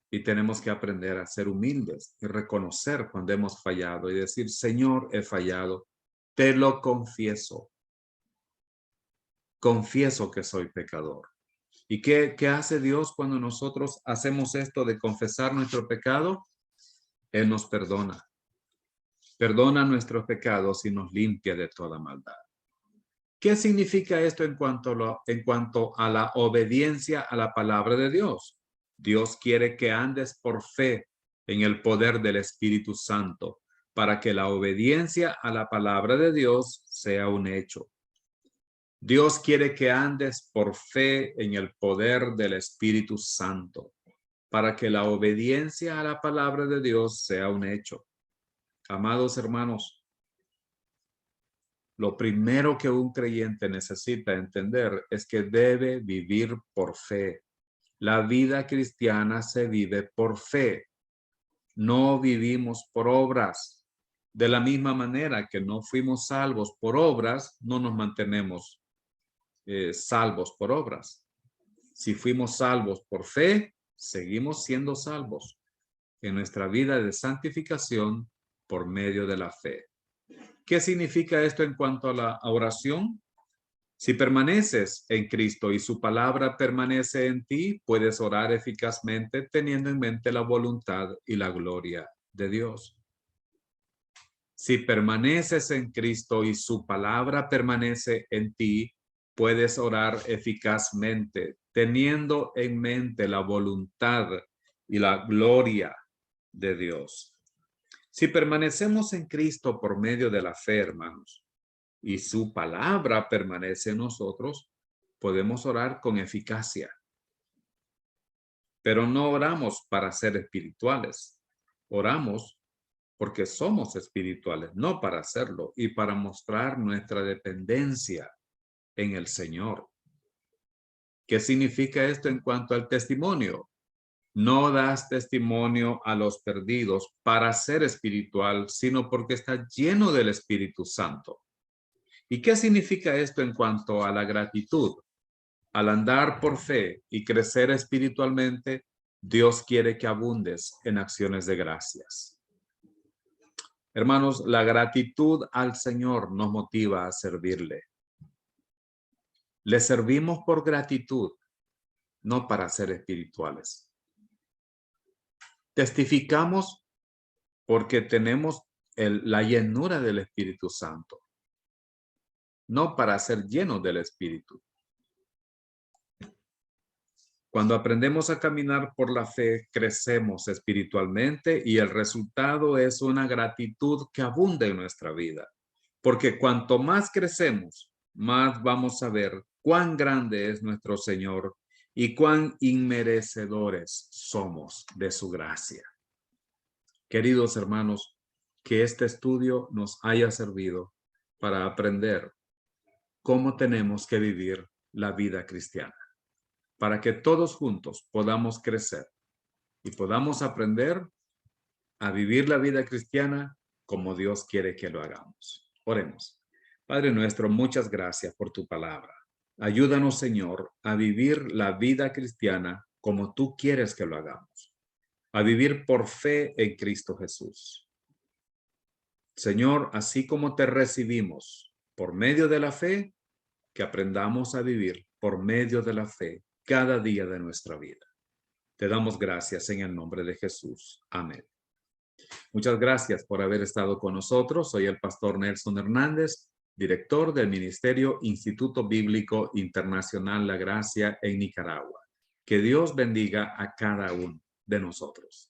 y tenemos que aprender a ser humildes y reconocer cuando hemos fallado y decir, Señor, he fallado, te lo confieso. Confieso que soy pecador. ¿Y qué hace Dios cuando nosotros hacemos esto de confesar nuestro pecado? Él nos perdona. Perdona nuestros pecados y nos limpia de toda maldad. ¿Qué significa esto en cuanto a la obediencia a la palabra de Dios? Dios quiere que andes por fe en el poder del Espíritu Santo para que la obediencia a la palabra de Dios sea un hecho. Dios quiere que andes por fe en el poder del Espíritu Santo para que la obediencia a la palabra de Dios sea un hecho. Amados hermanos, lo primero que un creyente necesita entender es que debe vivir por fe. La vida cristiana se vive por fe. No vivimos por obras. De la misma manera que no fuimos salvos por obras, no nos mantenemos salvos por obras. Si fuimos salvos por fe, seguimos siendo salvos en nuestra vida de santificación por medio de la fe. ¿Qué significa esto en cuanto a la oración? Si permaneces en Cristo y su palabra permanece en ti, puedes orar eficazmente teniendo en mente la voluntad y la gloria de Dios. Si permaneces en Cristo y su palabra permanece en ti, puedes orar eficazmente teniendo en mente la voluntad y la gloria de Dios. Si permanecemos en Cristo por medio de la fe, hermanos, y su palabra permanece en nosotros, podemos orar con eficacia. Pero no oramos para ser espirituales. Oramos porque somos espirituales, no para hacerlo y para mostrar nuestra dependencia en el Señor. ¿Qué significa esto en cuanto al testimonio? No das testimonio a los perdidos para ser espiritual, sino porque estás lleno del Espíritu Santo. ¿Y qué significa esto en cuanto a la gratitud? Al andar por fe y crecer espiritualmente, Dios quiere que abundes en acciones de gracias. Hermanos, la gratitud al Señor nos motiva a servirle. Le servimos por gratitud, no para ser espirituales. Testificamos porque tenemos la llenura del Espíritu Santo, no para ser llenos del Espíritu. Cuando aprendemos a caminar por la fe, crecemos espiritualmente y el resultado es una gratitud que abunda en nuestra vida. Porque cuanto más crecemos, más vamos a ver cuán grande es nuestro Señor y cuán inmerecedores somos de su gracia. Queridos hermanos, que este estudio nos haya servido para aprender cómo tenemos que vivir la vida cristiana, para que todos juntos podamos crecer y podamos aprender a vivir la vida cristiana como Dios quiere que lo hagamos. Oremos. Padre nuestro, muchas gracias por tu palabra. Ayúdanos, Señor, a vivir la vida cristiana como tú quieres que lo hagamos, a vivir por fe en Cristo Jesús. Señor, así como te recibimos por medio de la fe, que aprendamos a vivir por medio de la fe cada día de nuestra vida. Te damos gracias en el nombre de Jesús. Amén. Muchas gracias por haber estado con nosotros. Soy el pastor Nelson Hernández, director del Ministerio Instituto Bíblico Internacional La Gracia en Nicaragua. Que Dios bendiga a cada uno de nosotros.